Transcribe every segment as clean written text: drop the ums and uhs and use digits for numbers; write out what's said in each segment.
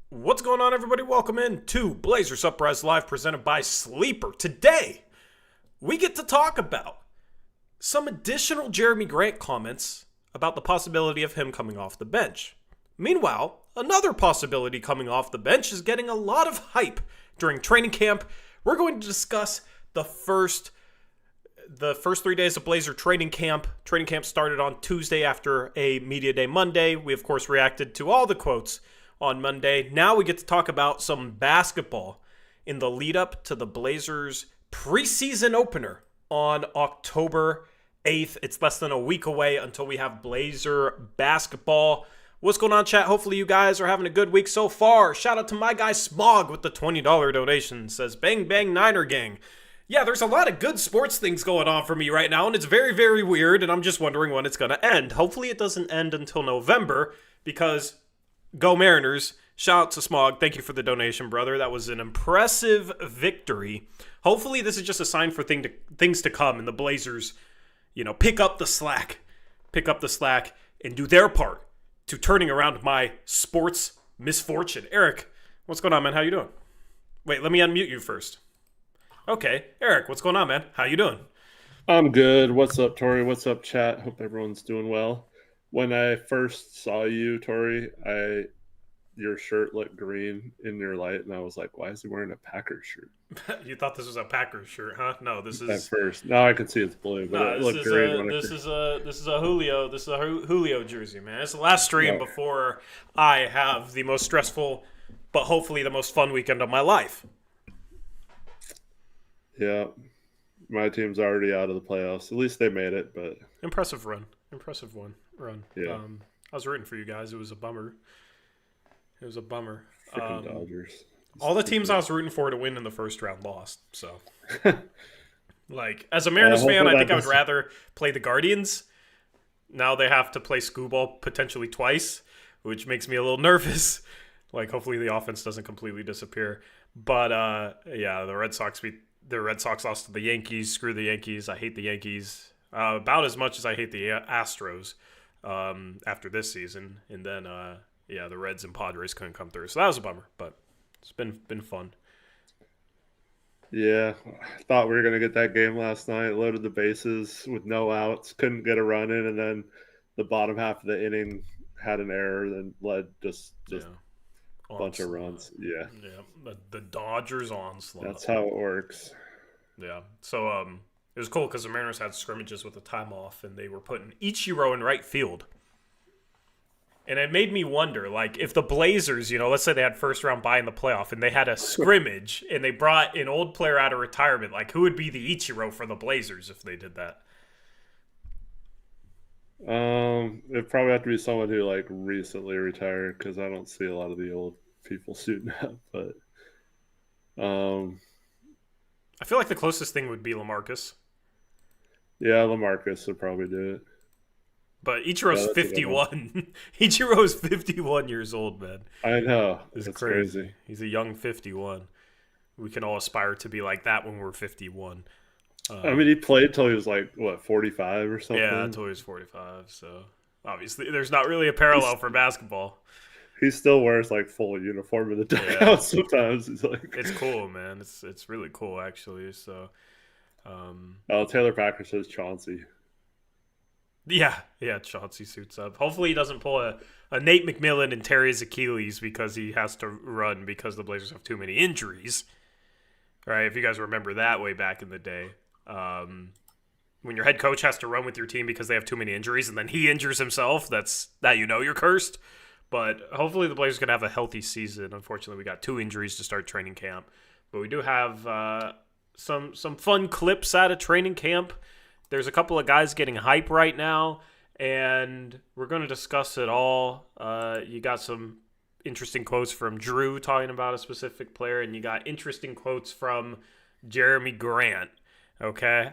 What's going on, everybody? Welcome in to Blazers Uprise Live, presented by Sleeper. Today, we get to talk about some additional Jerami Grant comments about the possibility of him coming off the bench. Meanwhile, another possibility coming off the bench is getting a lot of hype during training camp. We're going to discuss the first 3 days of Blazer training camp. Training camp started on Tuesday after a media day Monday. We, of course, reacted to all the quotes on Monday. Now we get to talk about some basketball in the lead up to the Blazers preseason opener on October 8th. It's less than a week away until we have Blazer basketball. What's going on, chat? Hopefully you guys are having a good week so far. Shout out to my guy Smog with the $20 donation. Says, bang, bang, Niner gang. Yeah, there's a lot of good sports things going on for me right now, and it's very, very weird, and I'm just wondering when it's going to end. Hopefully it doesn't end until November, because go Mariners. Shout out to Smog. Thank you for the donation, brother. That was an impressive victory. Hopefully this is just a sign for things to come, and the Blazers, pick up the slack. Pick up the slack and do their part to turning around my sports misfortune. Eric, what's going on, man? How you doing? Wait, let me unmute you first. Okay, Eric, what's going on, man? How you doing? I'm good. What's up, Tori? What's up, chat? Hope everyone's doing well. When I first saw you, Tori, your shirt looked green in your light, and I was like, "Why is he wearing a Packers shirt?" You thought this was a Packers shirt, huh? No, this is At first. Now I can see it's blue, but it looked green. This is a Julio jersey, man. It's the last stream before I have the most stressful, but hopefully the most fun weekend of my life. Yeah, my team's already out of the playoffs. At least they made it, but Impressive run. Run. Yeah. I was rooting for you guys. It was a bummer. Freaking Dodgers. All the teams I was rooting for to win in the first round lost. So, as a Mariners fan, I think I would rather play the Guardians. Now they have to play Scooball potentially twice, which makes me a little nervous. Hopefully the offense doesn't completely disappear. But the Red Sox lost to the Yankees. Screw the Yankees. I hate the Yankees about as much as I hate the Astros after this season. And then the Reds and Padres couldn't come through, so that was a bummer. But it's been fun. Yeah, I thought we were gonna get that game last night. Loaded the bases with no outs, couldn't get a run in, and then the bottom half of the inning had an error, then led just a bunch of runs. Yeah, The Dodgers onslaught. That's how it works. Yeah. So it was cool because the Mariners had scrimmages with a time off, and they were putting Ichiro in right field. And it made me wonder, if the Blazers, let's say they had first round bye in the playoff and they had a scrimmage and they brought an old player out of retirement, who would be the Ichiro for the Blazers if they did that? It'd probably have to be someone who recently retired, because I don't see a lot of the old people suiting up. But I feel like the closest thing would be LaMarcus. Yeah, LaMarcus would probably do it. But Ichiro's 51. Ichiro's 51 years old, man. I know. It's crazy. He's a young 51. We can all aspire to be like that when we're 51. He played till he was 45 or something? Yeah, until he was 45. So obviously, there's not really a parallel for basketball. He still wears full uniform in the dugout sometimes. He's it's cool, man. It's really cool, actually. So, Taylor Packer says Chauncey. Yeah, Chauncey suits up. Hopefully he doesn't pull a Nate McMillan and tear his Achilles because he has to run because the Blazers have too many injuries. Right? If you guys remember that way back in the day. When your head coach has to run with your team because they have too many injuries and then he injures himself, you're cursed. But hopefully the Blazers can have a healthy season. Unfortunately, we got 2 injuries to start training camp. But we do have some fun clips out of training camp. There's a couple of guys getting hype right now, and we're going to discuss it all. You got some interesting quotes from Drew talking about a specific player, and you got interesting quotes from Jerami Grant. Okay?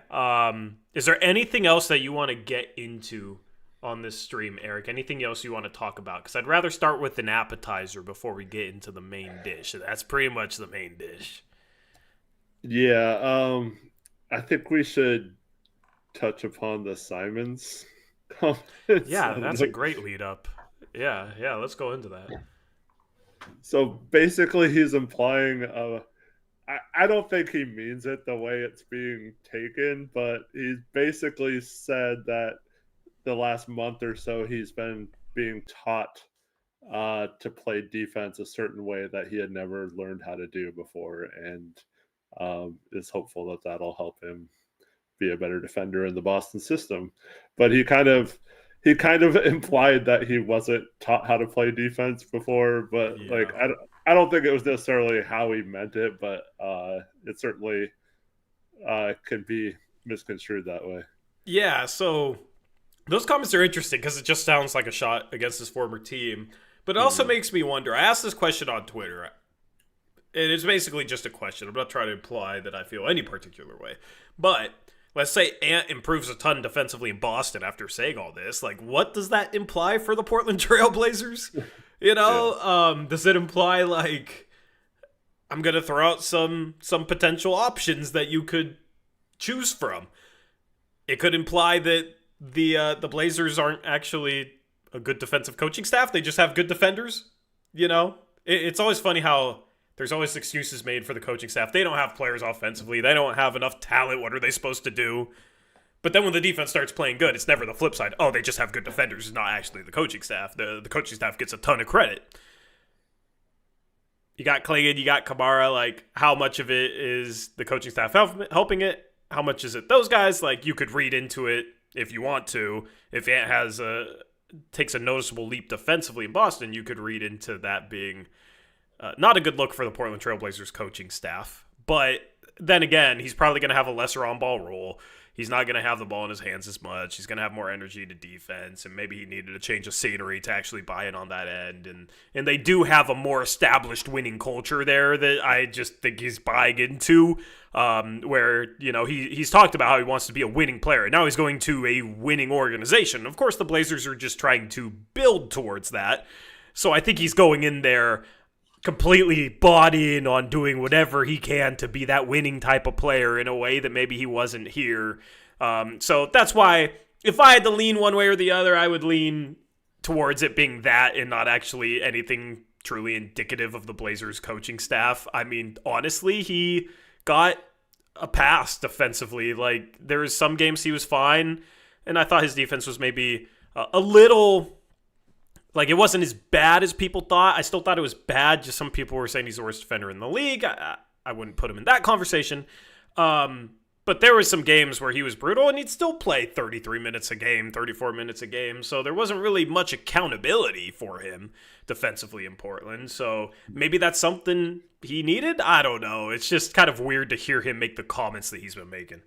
Is there anything else that you want to get into on this stream, Eric? Anything else you want to talk about? Because I'd rather start with an appetizer before we get into the main dish. That's pretty much the main dish. Yeah, I think we should touch upon the Simons comments. Yeah, that's a great lead up. Yeah, let's go into that. So basically, he's implying I don't think he means it the way it's being taken, but he's basically said that the last month or so he's been being taught to play defense a certain way that he had never learned how to do before, and is hopeful that that'll help him be a better defender in the Boston system. But he kind of implied that he wasn't taught how to play defense before, but Yeah. I don't think it was necessarily how he meant it, but it certainly can be misconstrued that way. Yeah, so those comments are interesting because it just sounds like a shot against his former team. But it also Mm-hmm. makes me wonder. I asked this question on Twitter, and it's basically just a question. I'm not trying to imply that I feel any particular way. But let's say Ant improves a ton defensively in Boston after saying all this. Like, what does that imply for the Portland Trailblazers? Yeah. Does it imply, like, I'm going to throw out some potential options that you could choose from? It could imply that the Blazers aren't actually a good defensive coaching staff. They just have good defenders. It's always funny how there's always excuses made for the coaching staff. They don't have players offensively. They don't have enough talent. What are they supposed to do? But then when the defense starts playing good, it's never the flip side. Oh, they just have good defenders. It's not actually the coaching staff. The coaching staff gets a ton of credit. You got Clingan, you got Kamara. Like, how much of it is the coaching staff helping it? How much is it those guys? Like, you could read into it if you want to. If Ant takes a noticeable leap defensively in Boston, you could read into that being not a good look for the Portland Trailblazers coaching staff. But then again, he's probably going to have a lesser on-ball role. He's not going to have the ball in his hands as much. He's going to have more energy to defense, and maybe he needed a change of scenery to actually buy in on that end. And they do have a more established winning culture there that I just think he's buying into, where, he's talked about how he wants to be a winning player. And now he's going to a winning organization. Of course, the Blazers are just trying to build towards that. So I think he's going in there completely bought in on doing whatever he can to be that winning type of player in a way that maybe he wasn't here. So that's why if I had to lean one way or the other, I would lean towards it being that and not actually anything truly indicative of the Blazers coaching staff. I mean, honestly, he got a pass defensively. Like, there was some games he was fine, and I thought his defense was maybe a little... Like, it wasn't as bad as people thought. I still thought it was bad. Just some people were saying he's the worst defender in the league. I wouldn't put him in that conversation. But there were some games where he was brutal, and he'd still play 33 minutes a game, 34 minutes a game. So there wasn't really much accountability for him defensively in Portland. So maybe that's something he needed. I don't know. It's just kind of weird to hear him make the comments that he's been making.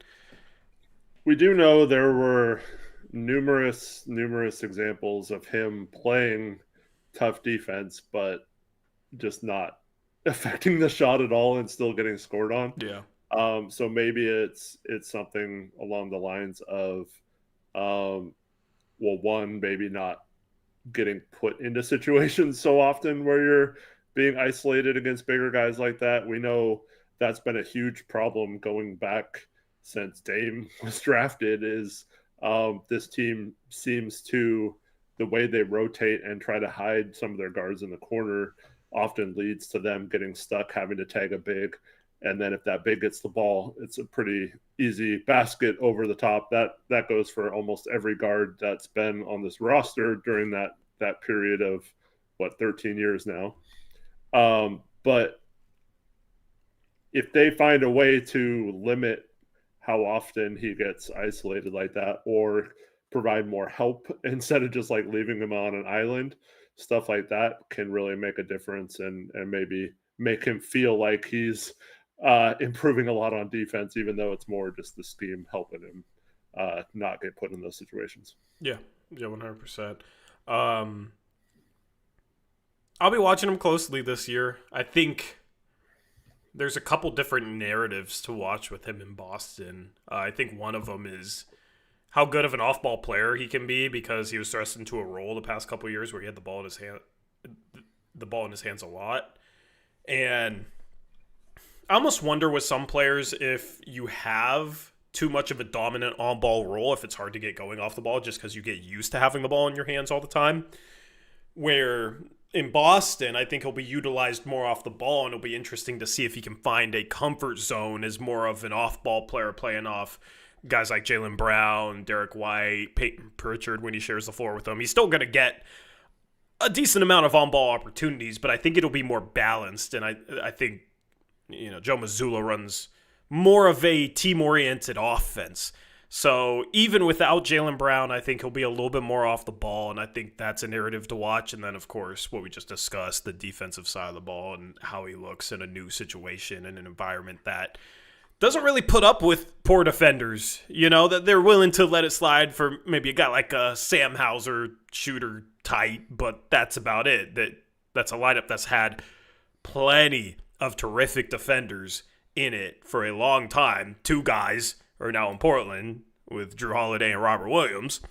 We do know there were numerous examples of him playing tough defense, but just not affecting the shot at all and still getting scored on. Yeah. So maybe it's something along the lines of, one, maybe not getting put into situations so often where you're being isolated against bigger guys like that. We know that's been a huge problem going back since Dame was drafted. Is this team seems to, the way they rotate and try to hide some of their guards in the corner often leads to them getting stuck, having to tag a big. And then if that big gets the ball, it's a pretty easy basket over the top. That goes for almost every guard that's been on this roster during that period of 13 years now. But if they find a way to limit how often he gets isolated like that, or provide more help instead of just like leaving him on an island, stuff like that can really make a difference and maybe make him feel like he's improving a lot on defense, even though it's more just the scheme helping him not get put in those situations. Yeah, 100%. I'll be watching him closely this year. I think there's a couple different narratives to watch with him in Boston. I think one of them is how good of an off-ball player he can be, because he was thrust into a role the past couple of years where he had the ball in his hands a lot. And I almost wonder with some players, if you have too much of a dominant on-ball role, if it's hard to get going off the ball just because you get used to having the ball in your hands all the time, where in Boston, I think he'll be utilized more off the ball, and it'll be interesting to see if he can find a comfort zone as more of an off-ball player playing off guys like Jaylen Brown, Derek White, Peyton Pritchard when he shares the floor with them. He's still going to get a decent amount of on-ball opportunities, but I think it'll be more balanced, and I think Joe Mazzulla runs more of a team-oriented offense. So even without Jaylen Brown, I think he'll be a little bit more off the ball, and I think that's a narrative to watch. And then, of course, what we just discussed, the defensive side of the ball and how he looks in a new situation and an environment that doesn't really put up with poor defenders, that they're willing to let it slide for maybe a guy like a Sam Hauser, shooter tight, but that's about it. That's a lineup that's had plenty of terrific defenders in it for a long time. Two guys are now in Portland with Drew Holiday and Robert Williams.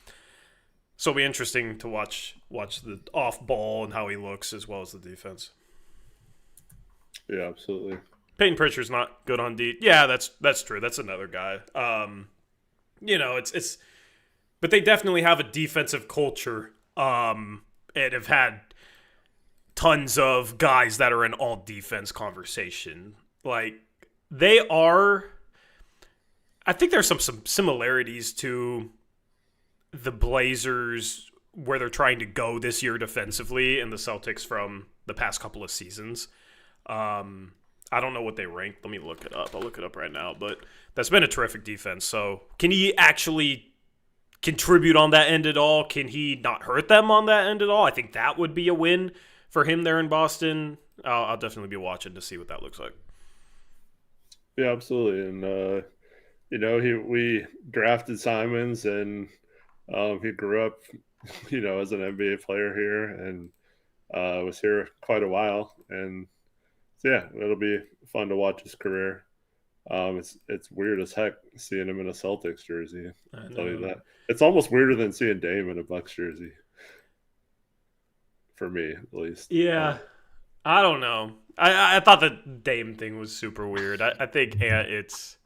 So it'll be interesting to watch the off ball and how he looks as well as the defense. Yeah, absolutely. Peyton Pritchard's not good on D. Yeah, that's true. That's another guy. It's but they definitely have a defensive culture and have had tons of guys that are in all defense conversation. Like they are. I think there's some similarities to the Blazers where they're trying to go this year defensively and the Celtics from the past couple of seasons. I don't know what they ranked. Let me look it up. I'll look it up right now. But that's been a terrific defense. So can he actually contribute on that end at all? Can he not hurt them on that end at all? I think that would be a win for him there in Boston. I'll definitely be watching to see what that looks like. Yeah, absolutely. And, we drafted Simons, and he grew up, as an NBA player here, and was here quite a while. And so, yeah, it'll be fun to watch his career. It's weird as heck seeing him in a Celtics jersey. I'll tell you that. It's almost weirder than seeing Dame in a Bucks jersey. For me, at least. Yeah, I don't know. I thought the Dame thing was super weird. I think it's.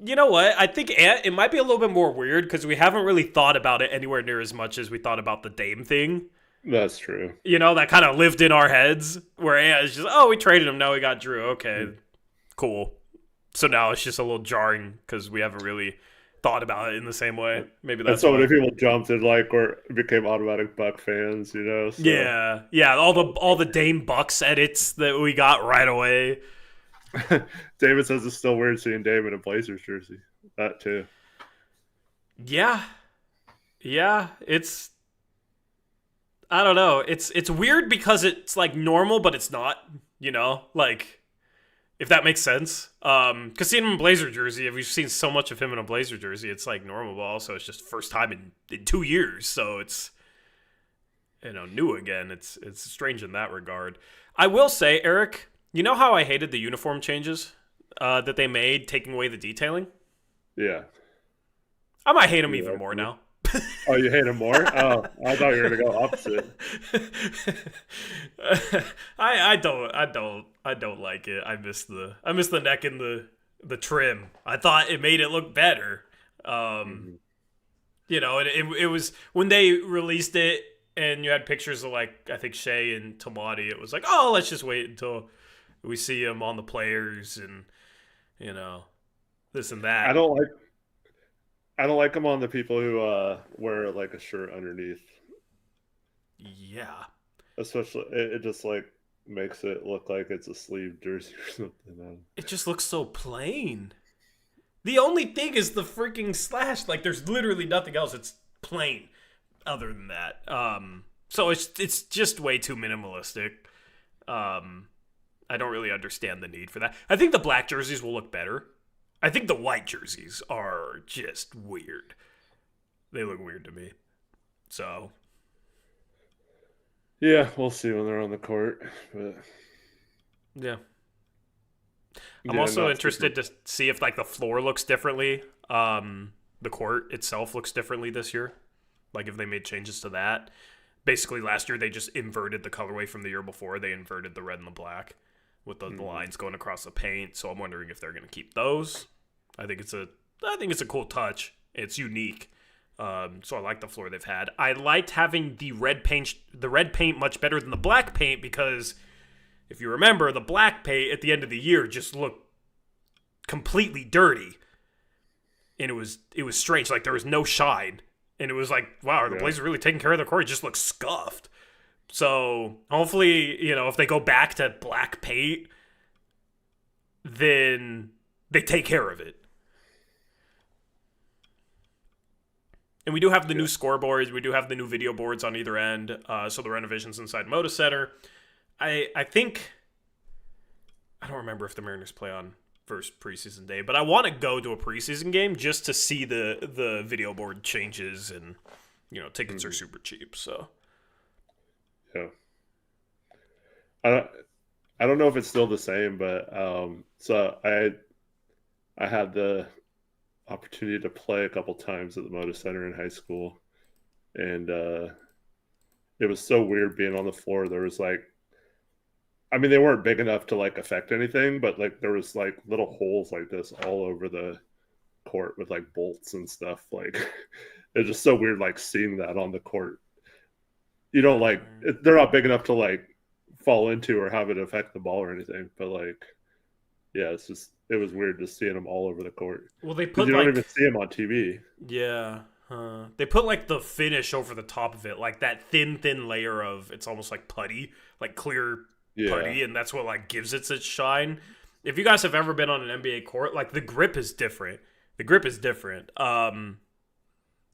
You know what? I think it might be a little bit more weird because we haven't really thought about it anywhere near as much as we thought about the Dame thing. That's true. That kind of lived in our heads where it's just, we traded him. Now we got Drew. Okay, cool. So now it's just a little jarring because we haven't really thought about it in the same way. Maybe that's so many people jumped and or became automatic Buck fans, So. Yeah. All the Dame Bucks edits that we got right away. David says it's still weird seeing Dame in a Blazers jersey. That too. Yeah. It's. I don't know. It's weird because it's like normal, but it's not. Like if that makes sense. Because seeing him in a Blazer jersey, we've seen so much of him in a Blazer jersey. It's like normal, but also it's just first time in 2 years, so it's new again. It's strange in that regard. I will say, Eric. You know how I hated the uniform changes that they made, taking away the detailing? Yeah. I might hate them even more now. Oh, you hate them more? Oh, I thought you were going to go opposite. I don't like it. I miss the neck and the trim. I thought it made it look better. It was when they released it and you had pictures of I think Shea and Tamati. It was like, let's just wait until we see him on the players and this and that. I don't like them on the people who wear a shirt underneath. Yeah, especially it just makes it look like it's a sleeve jersey or something. It just looks so plain. The only thing is the freaking slash. There's literally nothing else. It's plain. Other than that, so it's just way too minimalistic. I don't really understand the need for that. I think the black jerseys will look better. I think the white jerseys are just weird. They look weird to me. So. Yeah, we'll see when they're on the court. But... Yeah. I'm also interested to see if the floor looks differently. The court itself looks differently this year. If they made changes to that. Basically, last year they just inverted the colorway from the year before. They inverted the red and the black with the lines going across the paint. So I'm wondering if they're going to keep those. I think it's a cool touch. It's unique. So I like the floor they've had. I liked having the red paint much better than the black paint because if you remember, the black paint at the end of the year just looked completely dirty. And it was strange. Like there was no shine. And it was like, wow, are the Blazers really taking care of their court? It just looks scuffed. So hopefully, if they go back to black paint, then they take care of it. And we do have the new scoreboards. We do have the new video boards on either end. So the renovations inside Moda Center. I think, I don't remember if the Mariners play on first preseason day, but I want to go to a preseason game just to see the video board changes, and tickets are super cheap. So yeah, I don't know if it's still the same, but so I had the opportunity to play a couple times at the Moda Center in high school, and it was so weird being on the floor. There was like, I mean, they weren't big enough to like affect anything, but like there was like little holes like this all over the court with like bolts and stuff. Like it's just so weird, like seeing that on the court. You don't like they're not big enough to like fall into or have it affect the ball or anything, but like, yeah, it was weird just seeing them all over the court. Well, they put you don't even see them on TV. Yeah. They put like the finish over the top of it, like that thin layer of, it's almost like putty, like clear putty, and that's what like gives it its shine. If you guys have ever been on an NBA court, like the grip is different.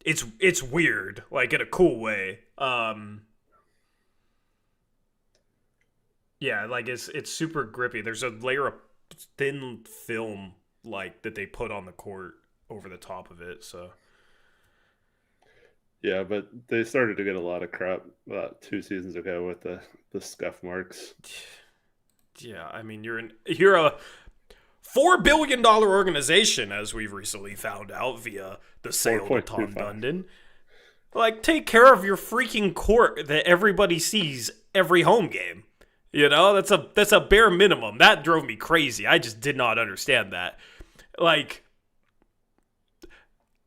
It's weird, like in a cool way. Yeah, like it's super grippy. There's a layer of thin film like that they put on the court over the top of it. So yeah, but they started to get a lot of crap about 2 seasons ago with the scuff marks. Yeah, I mean you're a $4 billion organization, as we've recently found out via the sale to Tom Dundon. Like, take care of your freaking court that everybody sees every home game. That's a bare minimum. That drove me crazy. I just did not understand that. Like,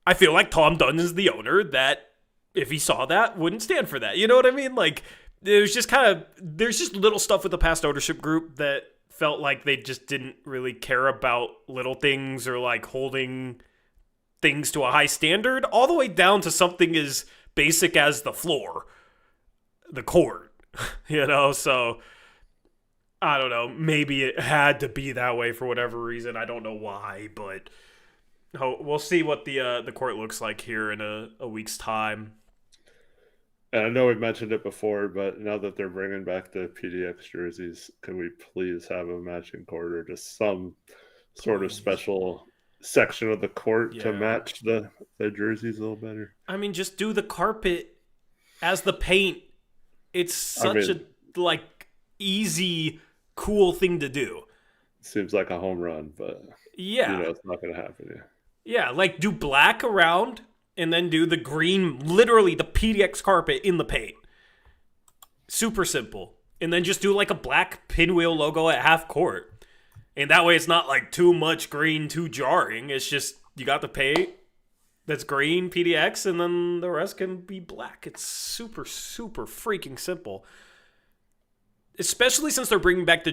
I feel like Tom Dundon's the owner that, if he saw that, wouldn't stand for that. You know what I mean? Like, it was just there's just little stuff with the past ownership group that felt like they just didn't really care about little things or like holding things to a high standard, all the way down to something as basic as the floor, the court, so I don't know, maybe it had to be that way for whatever reason. I don't know why, but we'll see what the court looks like here in a week's time. And I know we've mentioned it before, but now that they're bringing back the PDX jerseys, can we please have a matching court or just some sort of special section of the court to match the jerseys a little better? I mean, just do the carpet as the paint. It's such a easy, cool thing to do. Seems like a home run, but it's not going to happen. Yeah, like do black around and then do the green, literally the PDX carpet in the paint. Super simple. And then just do like a black pinwheel logo at half court. And that way it's not like too much green, too jarring. It's just, you got the paint that's green, PDX, and then the rest can be black. It's super, super freaking simple. Especially since they're bringing back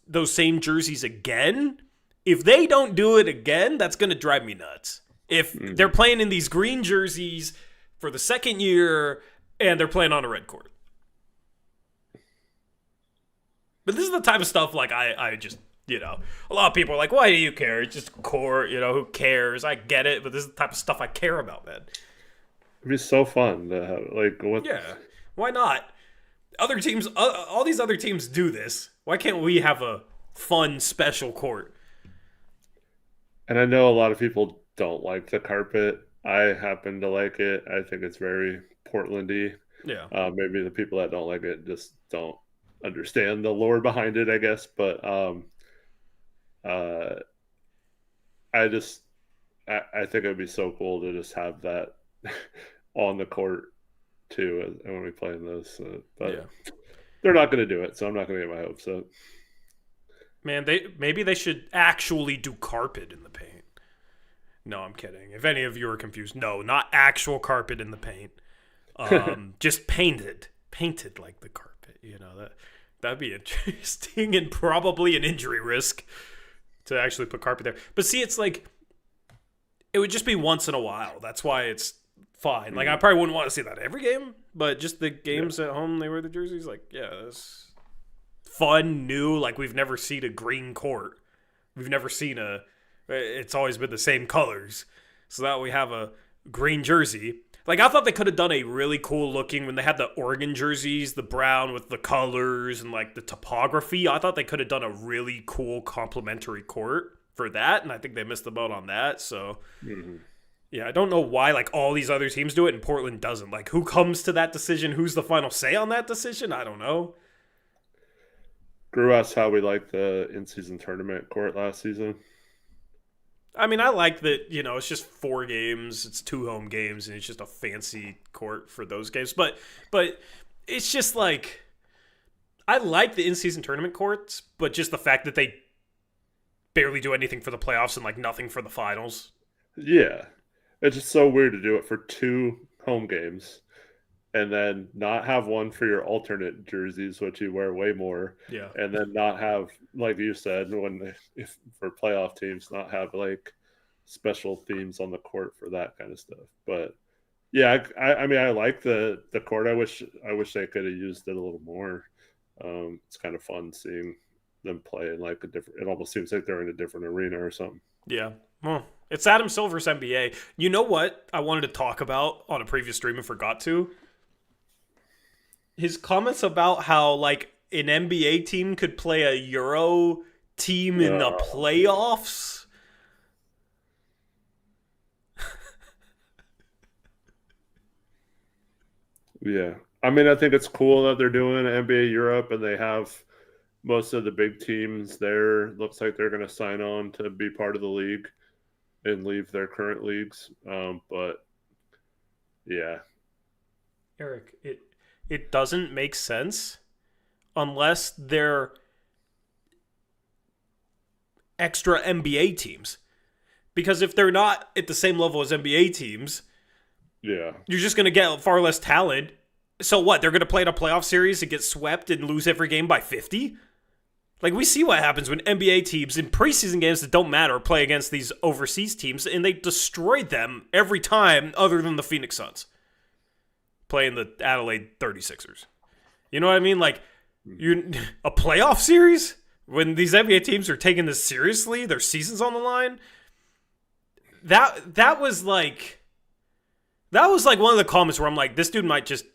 those same jerseys again. If they don't do it again, that's going to drive me nuts. If they're playing in these green jerseys for the second year and they're playing on a red court. But this is the type of stuff like I just, a lot of people are like, why do you care? It's just court, who cares? I get it, but this is the type of stuff I care about, man. It'd be so fun to have, what? Yeah, why not? Other teams, all these other teams do this. Why can't we have a fun, special court? And I know a lot of people don't like the carpet. I happen to like it. I think it's very Portland-y. Yeah. Maybe the people that don't like it just don't understand the lore behind it, I guess. But I think it would be so cool to just have that on the court too when we play in those. But they're not going to do it, so I'm not going to get my hopes up. Man, maybe they should actually do carpet in the paint. No, I'm kidding. If any of you are confused, no, not actual carpet in the paint. Just painted like the carpet. That'd be interesting and probably an injury risk to actually put carpet there. But see, it's like it would just be once in a while. That's why it's fine. Like I probably wouldn't want to see that every game, but just the games at home they wear the jerseys. Like that's fun, new. Like we've never seen a green court. We've never seen it's always been the same colors. So that we have a green jersey. Like, I thought they could have done a really cool looking when they had the Oregon jerseys, the brown with the colors and, like, the topography. I thought they could have done a really cool complementary court for that, and I think they missed the boat on that. So, yeah, I don't know why, like, all these other teams do it and Portland doesn't. Like, who comes to that decision? Who's the final say on that decision? I don't know. Grew asked how we liked the in-season tournament court last season. I mean, I like that, it's just 4 games, it's 2 home games, and it's just a fancy court for those games. But it's just like, I like the in-season tournament courts, but just the fact that they barely do anything for the playoffs and, like, nothing for the finals. Yeah. It's just so weird to do it for 2 home games and then not have one for your alternate jerseys, which you wear way more. Yeah. And then not have, like you said, if for playoff teams, not have like special themes on the court for that kind of stuff. But yeah, I mean, I like the court. I wish they could have used it a little more. It's kind of fun seeing them play in like it almost seems like they're in a different arena or something. Yeah. Well, it's Adam Silver's NBA. You know what I wanted to talk about on a previous stream and forgot to? His comments about how, like, an NBA team could play a Euro team in the playoffs. Yeah. I mean, I think it's cool that they're doing NBA Europe and they have most of the big teams there. Looks like they're going to sign on to be part of the league and leave their current leagues. But, yeah. Eric, it doesn't make sense unless they're extra NBA teams. Because if they're not at the same level as NBA teams, yeah, you're just going to get far less talent. So what? They're going to play in a playoff series and get swept and lose every game by 50? Like, we see what happens when NBA teams in preseason games that don't matter play against these overseas teams, and they destroy them every time other than the Phoenix Suns playing the Adelaide 36ers. You know what I mean? Like, a playoff series? When these NBA teams are taking this seriously, their season's on the line? That was like one of the comments where I'm like, this dude might just...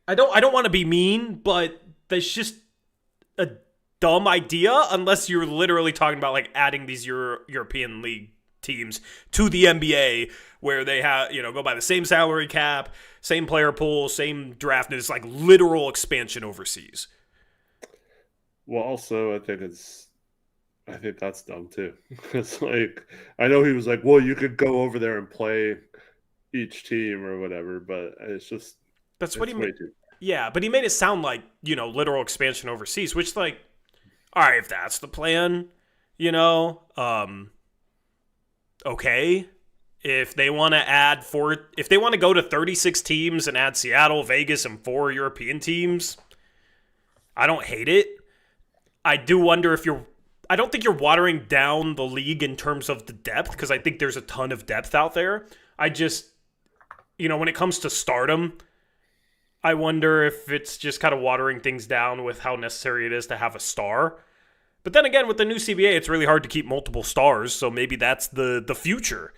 I don't want to be mean, but that's just a dumb idea unless you're literally talking about, like, adding these European League teams to the NBA where they have, go by the same salary cap, same player pool, same draft, and it's like literal expansion overseas. Well, also, I think that's dumb too. It's like, I know he was like, well, you could go over there and play each team or whatever, but it's just... That's what he made. Yeah, but he made it sound like, literal expansion overseas, which, like, all right, if that's the plan, okay. If they want to go to 36 teams and add Seattle, Vegas, and 4 European teams, I don't hate it. I do wonder I don't think you're watering down the league in terms of the depth, because I think there's a ton of depth out there. I just, when it comes to stardom, I wonder if it's just kind of watering things down with how necessary it is to have a star. But then again, with the new CBA, it's really hard to keep multiple stars, so maybe that's the future.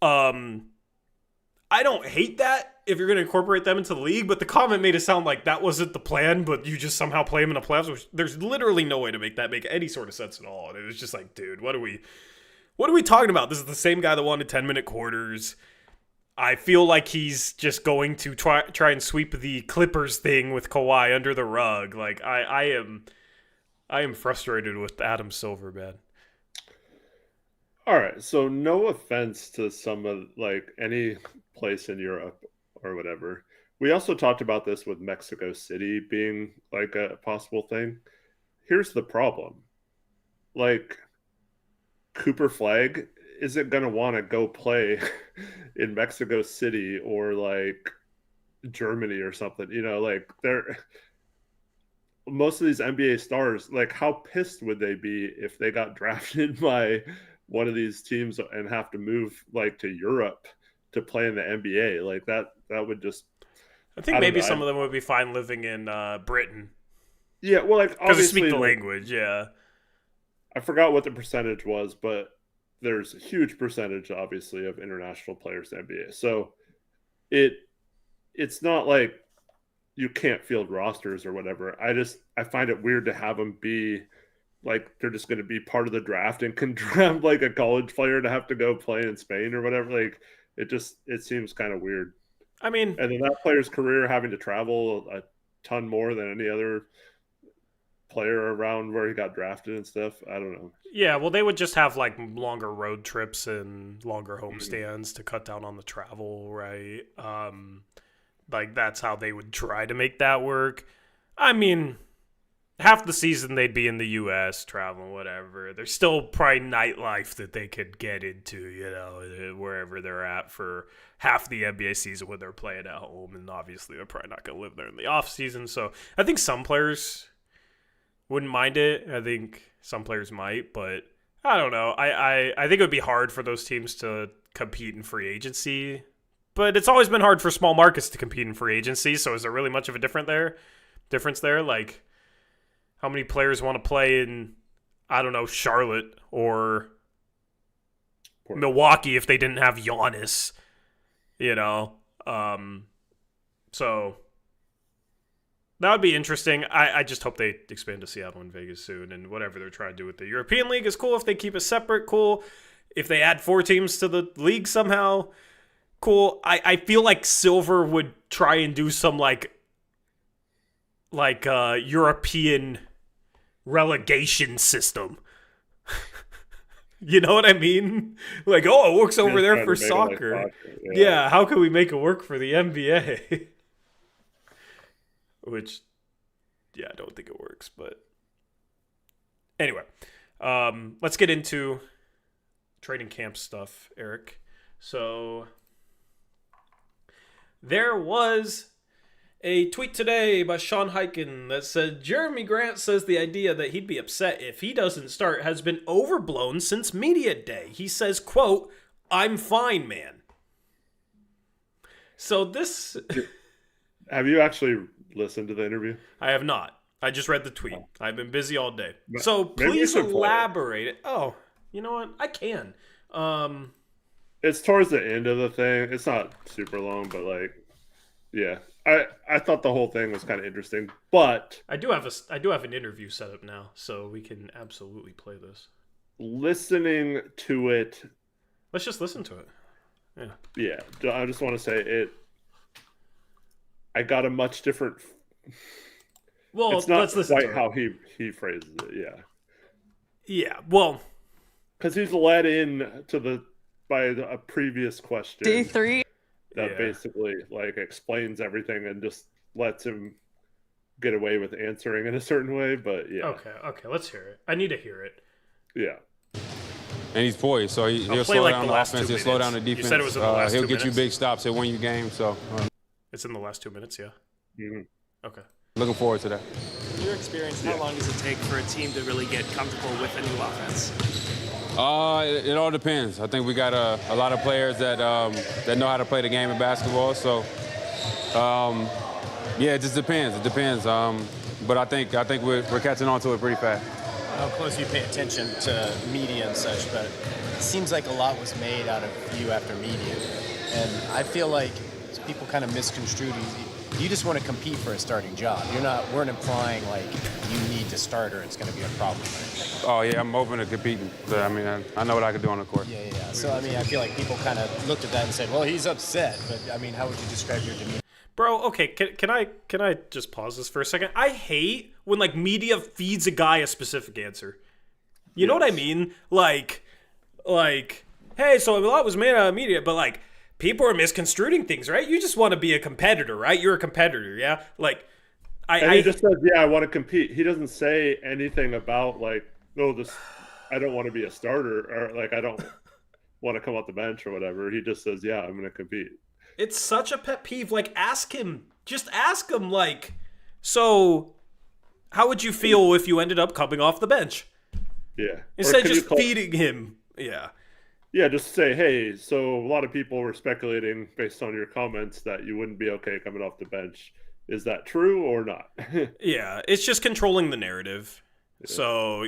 I don't hate that if you're going to incorporate them into the league, but the comment made it sound like that wasn't the plan, but you just somehow play them in the playoffs, which there's literally no way to make that make any sort of sense at all. And it was just like, dude, what are we talking about? This is the same guy that wanted 10-minute quarters. I feel like he's just going to try and sweep the Clippers thing with Kawhi under the rug. Like, I am frustrated with Adam Silver, man. All right, so no offense to some of, like, any place in Europe or whatever. We also talked about this with Mexico City being, like, a possible thing. Here's the problem. Like, Cooper Flag isn't going to want to go play in Mexico City or like Germany or something. Like most of these NBA stars, like how pissed would they be if they got drafted by one of these teams and have to move like to Europe to play in the NBA? Like that would just. I think maybe some of them would be fine living in Britain. Yeah, well, like because they speak the language. Yeah, I forgot what the percentage was, but there's a huge percentage, obviously, of international players in the NBA. So it's not like you can't field rosters or whatever. I find it weird to have them be like they're just going to be part of the draft and can draft like a college player to have to go play in Spain or whatever. Like it seems kind of weird. I mean, and then that player's career having to travel a ton more than any other player around where he got drafted and stuff. I don't know. Yeah, well, they would just have like longer road trips and longer homestands to cut down on the travel, right? Like that's how they would try to make that work. I mean, half the season they'd be in the U.S. traveling, whatever. There's still probably nightlife that they could get into, wherever they're at for half the NBA season when they're playing at home. And obviously they're probably not going to live there in the off season. So I think some players wouldn't mind it. I think some players might, but I don't know. I think it would be hard for those teams to compete in free agency. But it's always been hard for small markets to compete in free agency. So is there really much of a difference there? Like, how many players want to play in, I don't know, Charlotte or Milwaukee if they didn't have Giannis, So that would be interesting. I just hope they expand to Seattle and Vegas soon, and whatever they're trying to do with the European League is cool. If they keep it separate, cool. If they add 4 teams to the league somehow, cool. I feel like Silver would try and do some like European relegation system. You know what I mean? Like, it works over there for soccer. Yeah, how can we make it work for the NBA? Which, yeah, I don't think it works, but anyway, let's get into training camp stuff, Eric. So there was a tweet today by Sean Hyken that said, Jerami Grant says the idea that he'd be upset if he doesn't start has been overblown since media day. He says, quote, "I'm fine, man." So this... Have you actually listened to the interview? I have not. I just read the tweet. I've been busy all day. So please elaborate. Oh, you know what? I can. It's towards the end of the thing. It's not super long, but like, yeah. I thought the whole thing was kind of interesting, but I do have an interview set up now, so we can absolutely play this. Listening to it, let's just listen to it. Yeah. I just want to say it. I got a much different. Well, it's not let's listen quite to how he phrases it. Yeah. Yeah. Well, because he's led in to by a previous question. Day 3. That basically like explains everything and just lets him get away with answering in a certain way. But yeah. Okay, let's hear it. I need to hear it. Yeah. And he's poised, so he'll slow down the offense, he'll slow down the defense. You said it was in the last 2 he'll minutes. get you big stops, he'll win you games. So it's in the last 2 minutes, yeah. Mm-hmm. Okay. Looking forward to that. In your experience, how long does it take for a team to really get comfortable with a new offense? It all depends. I think we got a lot of players that know how to play the game of basketball. So, it just depends. It depends. But I think we're catching on to it pretty fast. How close you pay attention to media and such, but it seems like a lot was made out of you after media, and I feel like people kind of misconstrued you. You just want to compete for a starting job. Weren't implying like you need to start or it's going to be a problem or anything. Oh yeah, I'm open to competing. So, I mean, I know what I can do on the court. Yeah. So I mean, I feel like people kind of looked at that and said, "Well, he's upset." But I mean, how would you describe your demeanor? Bro, okay, can I just pause this for a second? I hate when like media feeds a guy a specific answer. You know what I mean? Like, hey, so a lot was made out of media, but like people are misconstruing things, right? You just want to be a competitor, right? You're a competitor, yeah? Like, he just says, yeah, I want to compete. He doesn't say anything about like, no, I don't want to be a starter, or like, I don't. want to come off the bench or whatever. He just says, "Yeah, I'm going to compete." It's such a pet peeve. Like, ask him. Just ask him, like, so how would you feel if you ended up coming off the bench? Yeah. Instead of just feeding him. Yeah. Yeah, just say, hey, so a lot of people were speculating based on your comments that you wouldn't be okay coming off the bench. Is that true or not? Yeah, it's just controlling the narrative. Yeah. So,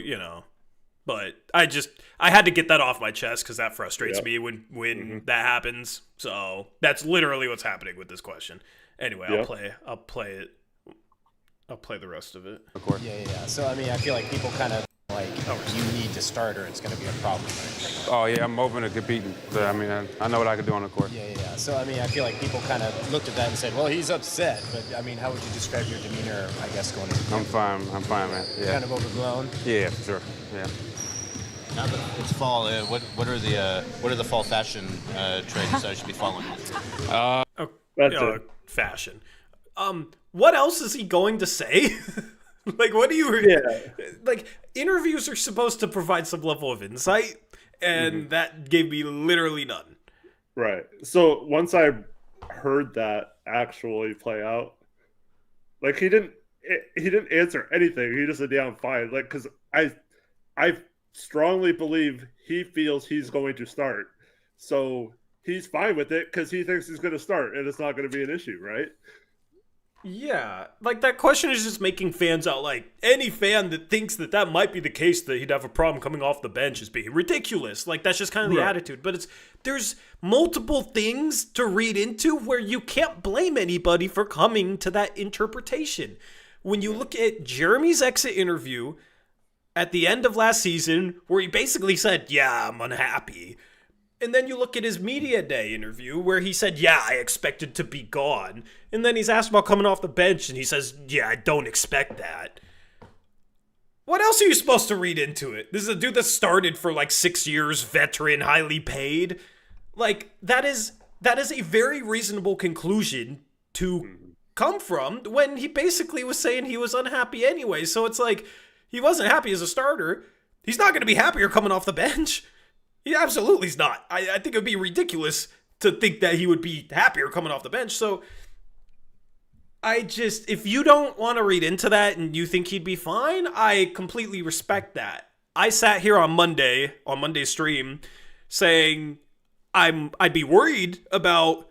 but I had to get that off my chest because that frustrates me when that happens. So that's literally what's happening with this question. Anyway, I'll play the rest of it. Of course. Yeah. So, I mean, I feel like people kind of like, you need to start or it's going to be a problem, right? Oh, yeah, I'm open to competing. So, I mean, I know what I can do on the court. Yeah. So, I mean, I feel like people kind of looked at that and said, well, he's upset. But, I mean, how would you describe your demeanor, I guess, going into I'm fine, man. Yeah. Kind of overblown? Yeah, for sure. Yeah. Now that it's fall, what are the fall fashion trends I should be following? Fashion. What else is he going to say? Like, what do you... Like, interviews are supposed to provide some level of insight, and that gave me literally none. Right. So once I heard that actually play out, like, he didn't answer anything. He just said, yeah, I'm fine. Like, because I strongly believe he feels he's going to start. So he's fine with it because he thinks he's going to start, and it's not going to be an issue, right? Yeah, like, that question is just making fans out. Like, any fan that thinks that might be the case, that he'd have a problem coming off the bench, is being ridiculous. Like, that's just kind of the attitude. But there's multiple things to read into where you can't blame anybody for coming to that interpretation. When you look at Jerami's exit interview at the end of last season, where he basically said, yeah, I'm unhappy. And then you look at his media day interview where he said, yeah, I expected to be gone. And then he's asked about coming off the bench and he says, yeah, I don't expect that. What else are you supposed to read into it? This is a dude that started for like 6 years, veteran, highly paid. Like, that is a very reasonable conclusion to come from when he basically was saying he was unhappy anyway. So it's like, he wasn't happy as a starter. He's not going to be happier coming off the bench. He absolutely is not. I think it would be ridiculous to think that he would be happier coming off the bench. So if you don't want to read into that and you think he'd be fine, I completely respect that. I sat here on Monday's stream, saying I'd be worried about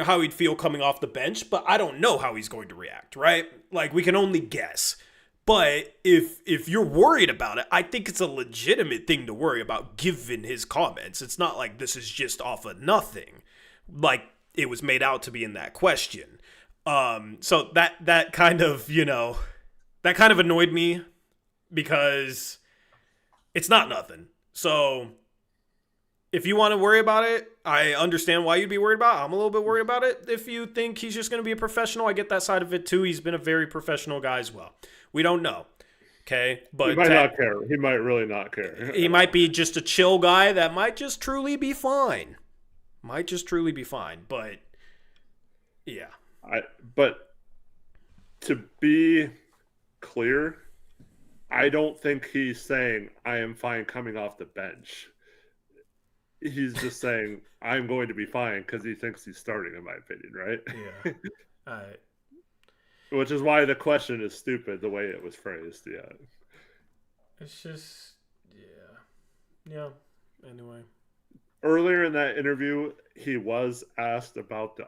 how he'd feel coming off the bench, but I don't know how he's going to react, right? Like, we can only guess. But if you're worried about it, I think it's a legitimate thing to worry about given his comments. It's not like this is just off of nothing, like it was made out to be in that question. So that kind of, that kind of annoyed me because it's not nothing. So if you want to worry about it, I understand why you'd be worried about it. I'm a little bit worried about it. If you think he's just going to be a professional, I get that side of it too. He's been a very professional guy as well. We don't know. Okay. But he might not care. He might really not care. He might be just a chill guy that might just truly be fine. But yeah. But to be clear, I don't think he's saying I am fine coming off the bench. He's just saying I'm going to be fine because he thinks he's starting, in my opinion, right? Yeah. All right. Which is why the question is stupid the way it was phrased. Yeah. It's just, yeah. Anyway. Earlier in that interview, he was asked about the.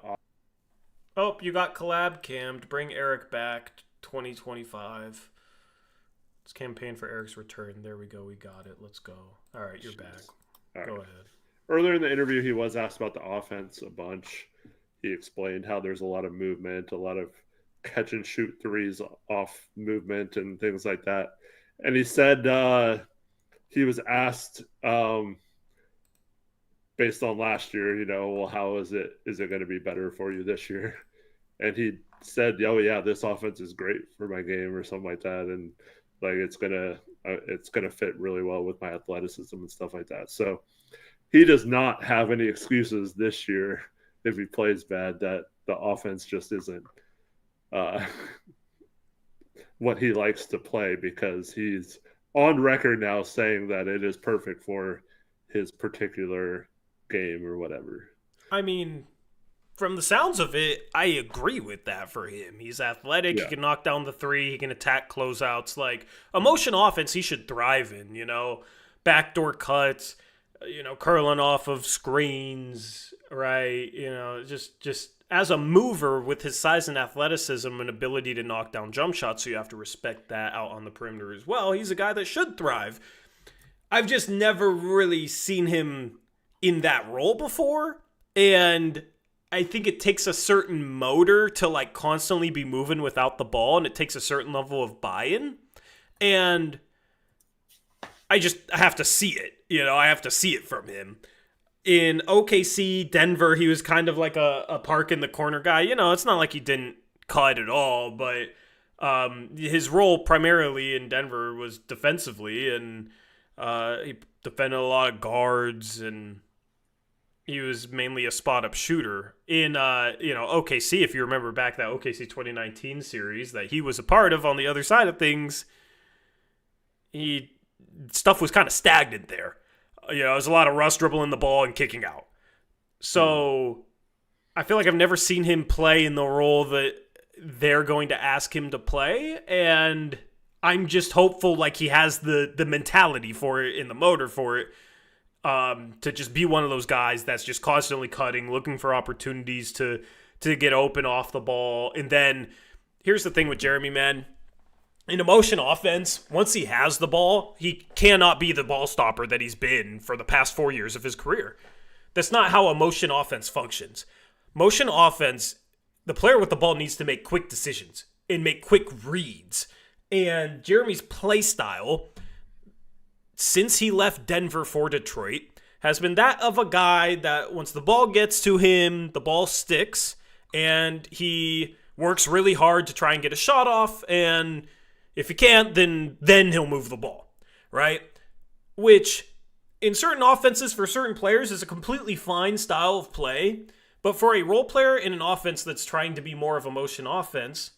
Oh, you got collab cammed. Bring Eric back 2025. Let's campaign for Eric's return. There we go. We got it. Let's go. All right, you're back. Go ahead. Earlier in the interview, he was asked about the offense a bunch. He explained how there's a lot of movement, a lot of catch and shoot threes off movement and things like that. And he said he was asked based on last year, well, how is it going to be better for you this year? And he said, oh yeah, this offense is great for my game or something like that. And like, it's going to fit really well with my athleticism and stuff like that. So he does not have any excuses this year if he plays bad that the offense just isn't what he likes to play, because he's on record now saying that it is perfect for his particular game or whatever. I mean, from the sounds of it, I agree with that for him. He's athletic. Yeah. He can knock down the three. He can attack closeouts. Like, motion offense, he should thrive in, backdoor cuts, curling off of screens, right? Just as a mover with his size and athleticism and ability to knock down jump shots, so you have to respect that out on the perimeter as well. He's a guy that should thrive. I've just never really seen him in that role before, and I think it takes a certain motor to like constantly be moving without the ball, and it takes a certain level of buy-in, and I have to see it. I have to see it from him. In OKC, Denver, he was kind of like a park in the corner guy. It's not like he didn't cut at all, but his role primarily in Denver was defensively, and he defended a lot of guards, and he was mainly a spot-up shooter. In OKC, if you remember back that OKC 2019 series that he was a part of, on the other side of things, stuff was kind of stagnant there. It was a lot of Russ dribbling the ball and kicking out. So I feel like I've never seen him play in the role that they're going to ask him to play, and I'm just hopeful like he has the mentality for it and the motor for it, to just be one of those guys that's just constantly cutting, looking for opportunities to get open off the ball. And then here's the thing with Jerami, man. In a motion offense, once he has the ball, he cannot be the ball stopper that he's been for the past 4 years of his career. That's not how a motion offense functions. Motion offense, the player with the ball needs to make quick decisions and make quick reads. And Jerami's play style, since he left Denver for Detroit, has been that of a guy that once the ball gets to him, the ball sticks, and he works really hard to try and get a shot off, and if he can't, then he'll move the ball, right? Which, in certain offenses for certain players, is a completely fine style of play. But for a role player in an offense that's trying to be more of a motion offense,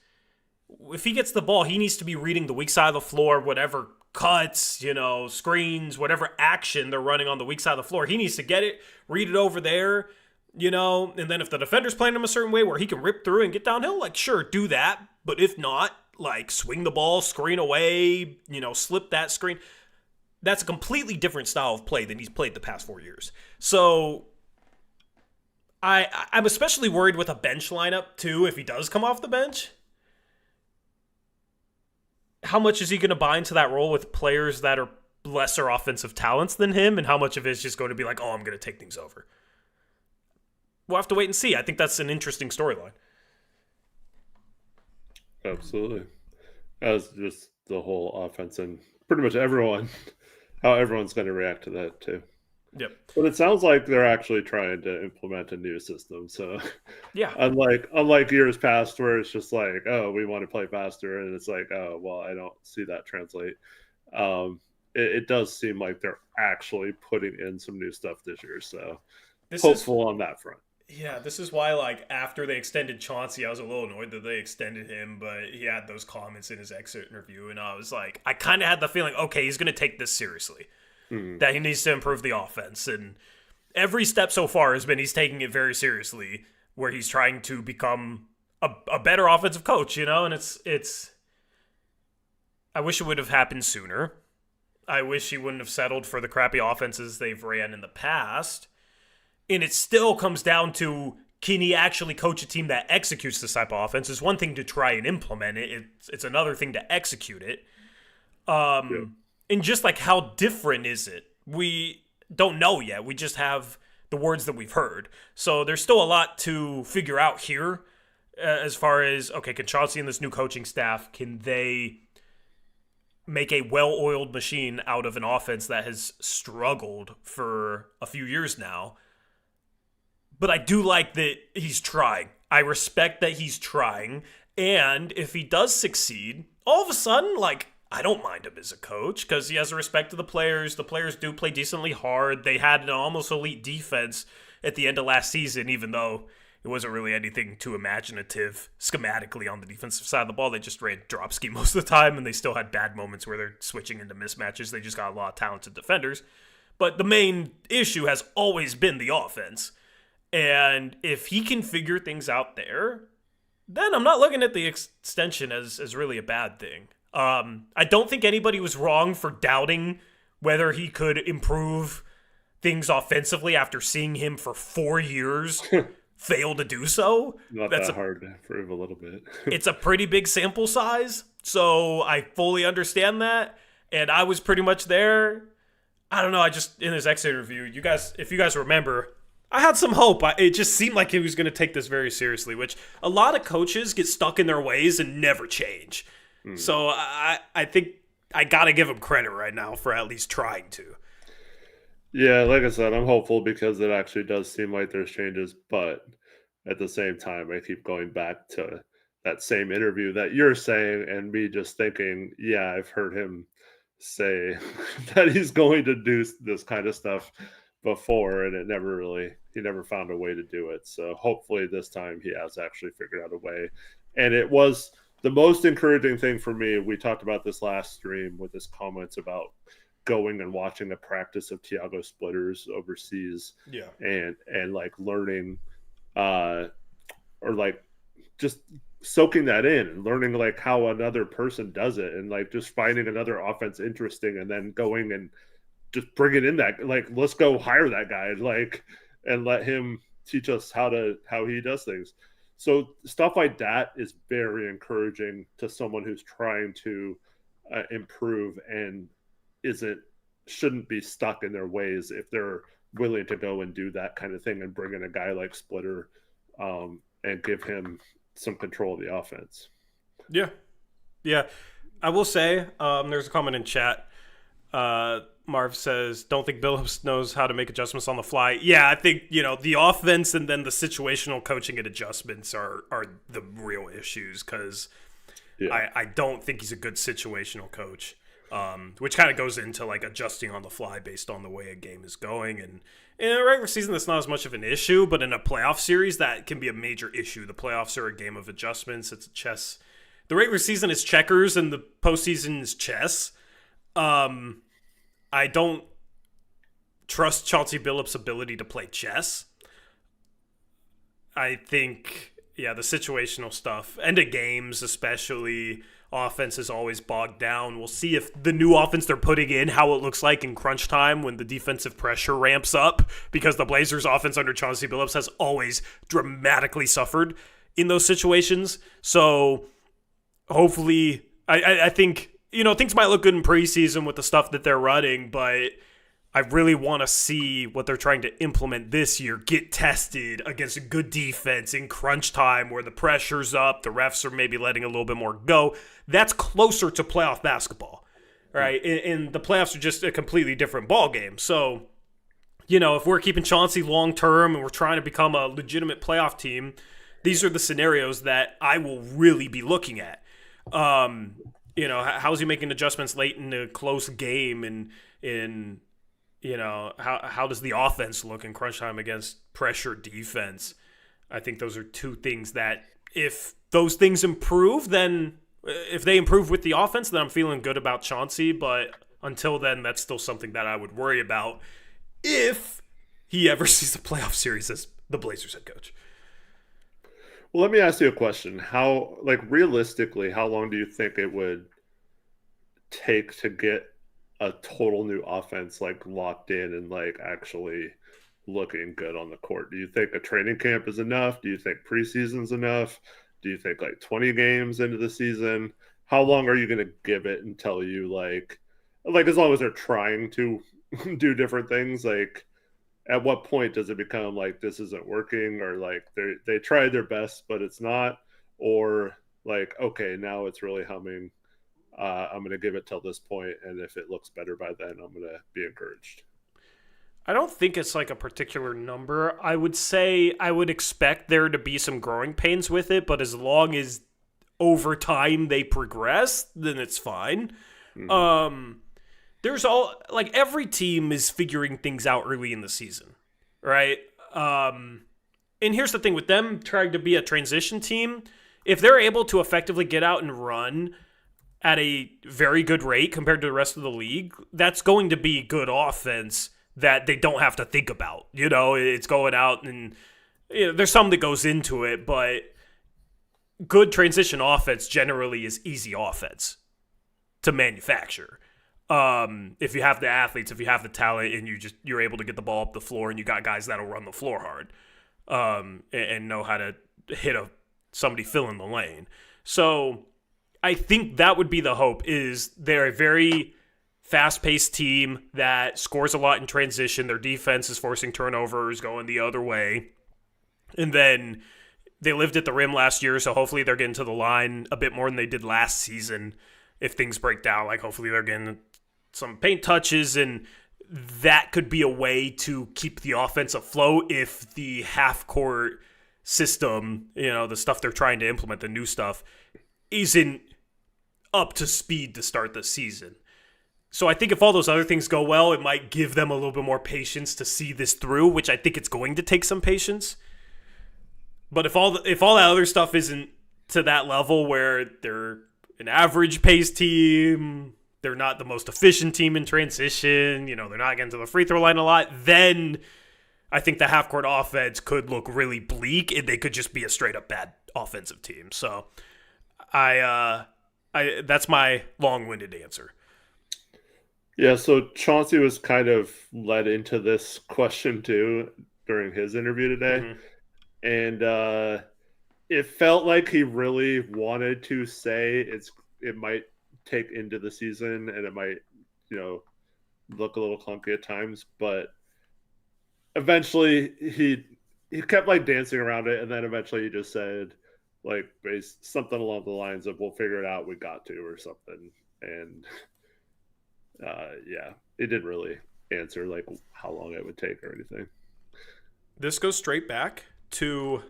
if he gets the ball, he needs to be reading the weak side of the floor, whatever cuts, screens, whatever action they're running on the weak side of the floor. He needs to get it, read it over there, and then if the defender's playing him a certain way where he can rip through and get downhill, like, sure, do that. But if not, like, swing the ball, screen away, slip that screen. That's a completely different style of play than he's played the past 4 years. So I'm especially worried with a bench lineup, too, if he does come off the bench. How much is he going to buy into that role with players that are lesser offensive talents than him, and how much of it is just going to be like, oh, I'm going to take things over? We'll have to wait and see. I think that's an interesting storyline. Absolutely. As just the whole offense and pretty much everyone, how everyone's going to react to that too. Yep. But it sounds like they're actually trying to implement a new system. So yeah, unlike years past where it's just like, oh, we want to play faster, and it's like, oh, well, I don't see that translate. It does seem like they're actually putting in some new stuff this year. So hopeful on that front. Yeah, this is why, like, after they extended Chauncey, I was a little annoyed that they extended him, but he had those comments in his exit interview, and I was like, I kind of had the feeling, okay, he's going to take this seriously, that he needs to improve the offense, and every step so far has been he's taking it very seriously, where he's trying to become a better offensive coach, and it's I wish it would have happened sooner. I wish he wouldn't have settled for the crappy offenses they've ran in the past. And it still comes down to, can he actually coach a team that executes this type of offense? It's one thing to try and implement it. It's another thing to execute it. And just like, how different is it? We don't know yet. We just have the words that we've heard. So there's still a lot to figure out here as far as, okay, can Chauncey and this new coaching staff, can they make a well-oiled machine out of an offense that has struggled for a few years now? But I do like that he's trying. I respect that he's trying. And if he does succeed, all of a sudden, like, I don't mind him as a coach because he has a respect to the players. The players do play decently hard. They had an almost elite defense at the end of last season, even though it wasn't really anything too imaginative schematically on the defensive side of the ball. They just ran drop scheme most of the time, and they still had bad moments where they're switching into mismatches. They just got a lot of talented defenders. But the main issue has always been the offense. And if he can figure things out there, then I'm not looking at the extension as really a bad thing. I don't think anybody was wrong for doubting whether he could improve things offensively after seeing him for 4 years fail to do so. That's that hard to prove a little bit. It's a pretty big sample size, so I fully understand that. And I was pretty much there. I don't know, I just, in his exit interview, if you guys remember, I had some hope. It just seemed like he was going to take this very seriously, which a lot of coaches get stuck in their ways and never change. So I think I got to give him credit right now for at least trying to. Yeah, like I said, I'm hopeful because it actually does seem like there's changes, but at the same time, I keep going back to that same interview that you're saying and me just thinking, yeah, I've heard him say that he's going to do this kind of stuff before, and he never found a way to do it. So hopefully this time he has actually figured out a way. And it was the most encouraging thing for me. We talked about this last stream with his comments about going and watching a practice of Thiago splitters overseas. Yeah. And like learning or like just soaking that in and learning like how another person does it, and like just finding another offense interesting and then going and just bringing in that, like, let's go hire that guy, like, and let him teach us how he does things. So stuff like that is very encouraging to someone who's trying to improve and shouldn't be stuck in their ways if they're willing to go and do that kind of thing and bring in a guy like Splitter and give him some control of the offense. Yeah. I will say, there's a comment in chat. Marv says, don't think Billups knows how to make adjustments on the fly. Yeah, I think, the offense and then the situational coaching and adjustments are the real issues, because I don't think he's a good situational coach, which kind of goes into like adjusting on the fly based on the way a game is going. And in a regular season, that's not as much of an issue, but in a playoff series, that can be a major issue. The playoffs are a game of adjustments. It's chess. The regular season is checkers and the postseason is chess. I don't trust Chauncey Billups' ability to play chess. I think, the situational stuff, end of games especially, offense is always bogged down. We'll see if the new offense they're putting in, how it looks like in crunch time when the defensive pressure ramps up, because the Blazers' offense under Chauncey Billups has always dramatically suffered in those situations. So hopefully, I think, things might look good in preseason with the stuff that they're running, but I really want to see what they're trying to implement this year get tested against a good defense in crunch time where the pressure's up, the refs are maybe letting a little bit more go. That's closer to playoff basketball, right? And the playoffs are just a completely different ball game. So, if we're keeping Chauncey long-term and we're trying to become a legitimate playoff team, these are the scenarios that I will really be looking at. How's he making adjustments late in a close game, and how does the offense look in crunch time against pressure defense? I think those are two things that if those things improve, then if they improve with the offense, then I'm feeling good about Chauncey. But until then, that's still something that I would worry about if he ever sees a playoff series as the Blazers head coach. Well, let me ask you a question. How, realistically, how long do you think it would take to get a total new offense, locked in and, actually looking good on the court? Do you think a training camp is enough? Do you think preseason's enough? Do you think, 20 games into the season? How long are you going to give it until you, as long as they're trying to do different things, at what point does it become this isn't working, or they tried their best but it's not, or okay, now it's really humming, I'm going to give it till this point, and if it looks better by then, I'm going to be encouraged? I don't think it's a particular number. I would say I would expect there to be some growing pains with it, but as long as over time they progress, then it's fine. Mm-hmm. There's every team is figuring things out early in the season, right? And here's the thing with them trying to be a transition team. If they're able to effectively get out and run at a very good rate compared to the rest of the league, that's going to be good offense that they don't have to think about. It's going out and there's some that goes into it, but good transition offense generally is easy offense to manufacture. If you have the athletes, if you have the talent, and you're able to get the ball up the floor, and you got guys that'll run the floor hard, and know how to hit somebody filling the lane. So I think that would be the hope. Is they're a very fast-paced team that scores a lot in transition. Their defense is forcing turnovers, going the other way, and then they lived at the rim last year, so hopefully they're getting to the line a bit more than they did last season. If things break down, like hopefully they're getting some paint touches, and that could be a way to keep the offense afloat if the half-court system, the stuff they're trying to implement, the new stuff, isn't up to speed to start the season. So I think if all those other things go well, it might give them a little bit more patience to see this through, which I think it's going to take some patience. But if all that other stuff isn't to that level where they're an average pace team, they're not the most efficient team in transition, they're not getting to the free throw line a lot, then I think the half-court offense could look really bleak, and they could just be a straight-up bad offensive team. So I that's my long-winded answer. Yeah, so Chauncey was kind of led into this question too during his interview today. Mm-hmm. And it felt like he really wanted to say it might take into the season and it might, look a little clunky at times, but eventually he kept dancing around it, and then eventually he just said something along the lines of "we'll figure it out, we got to," or something. And he didn't really answer how long it would take or anything. This goes straight back to,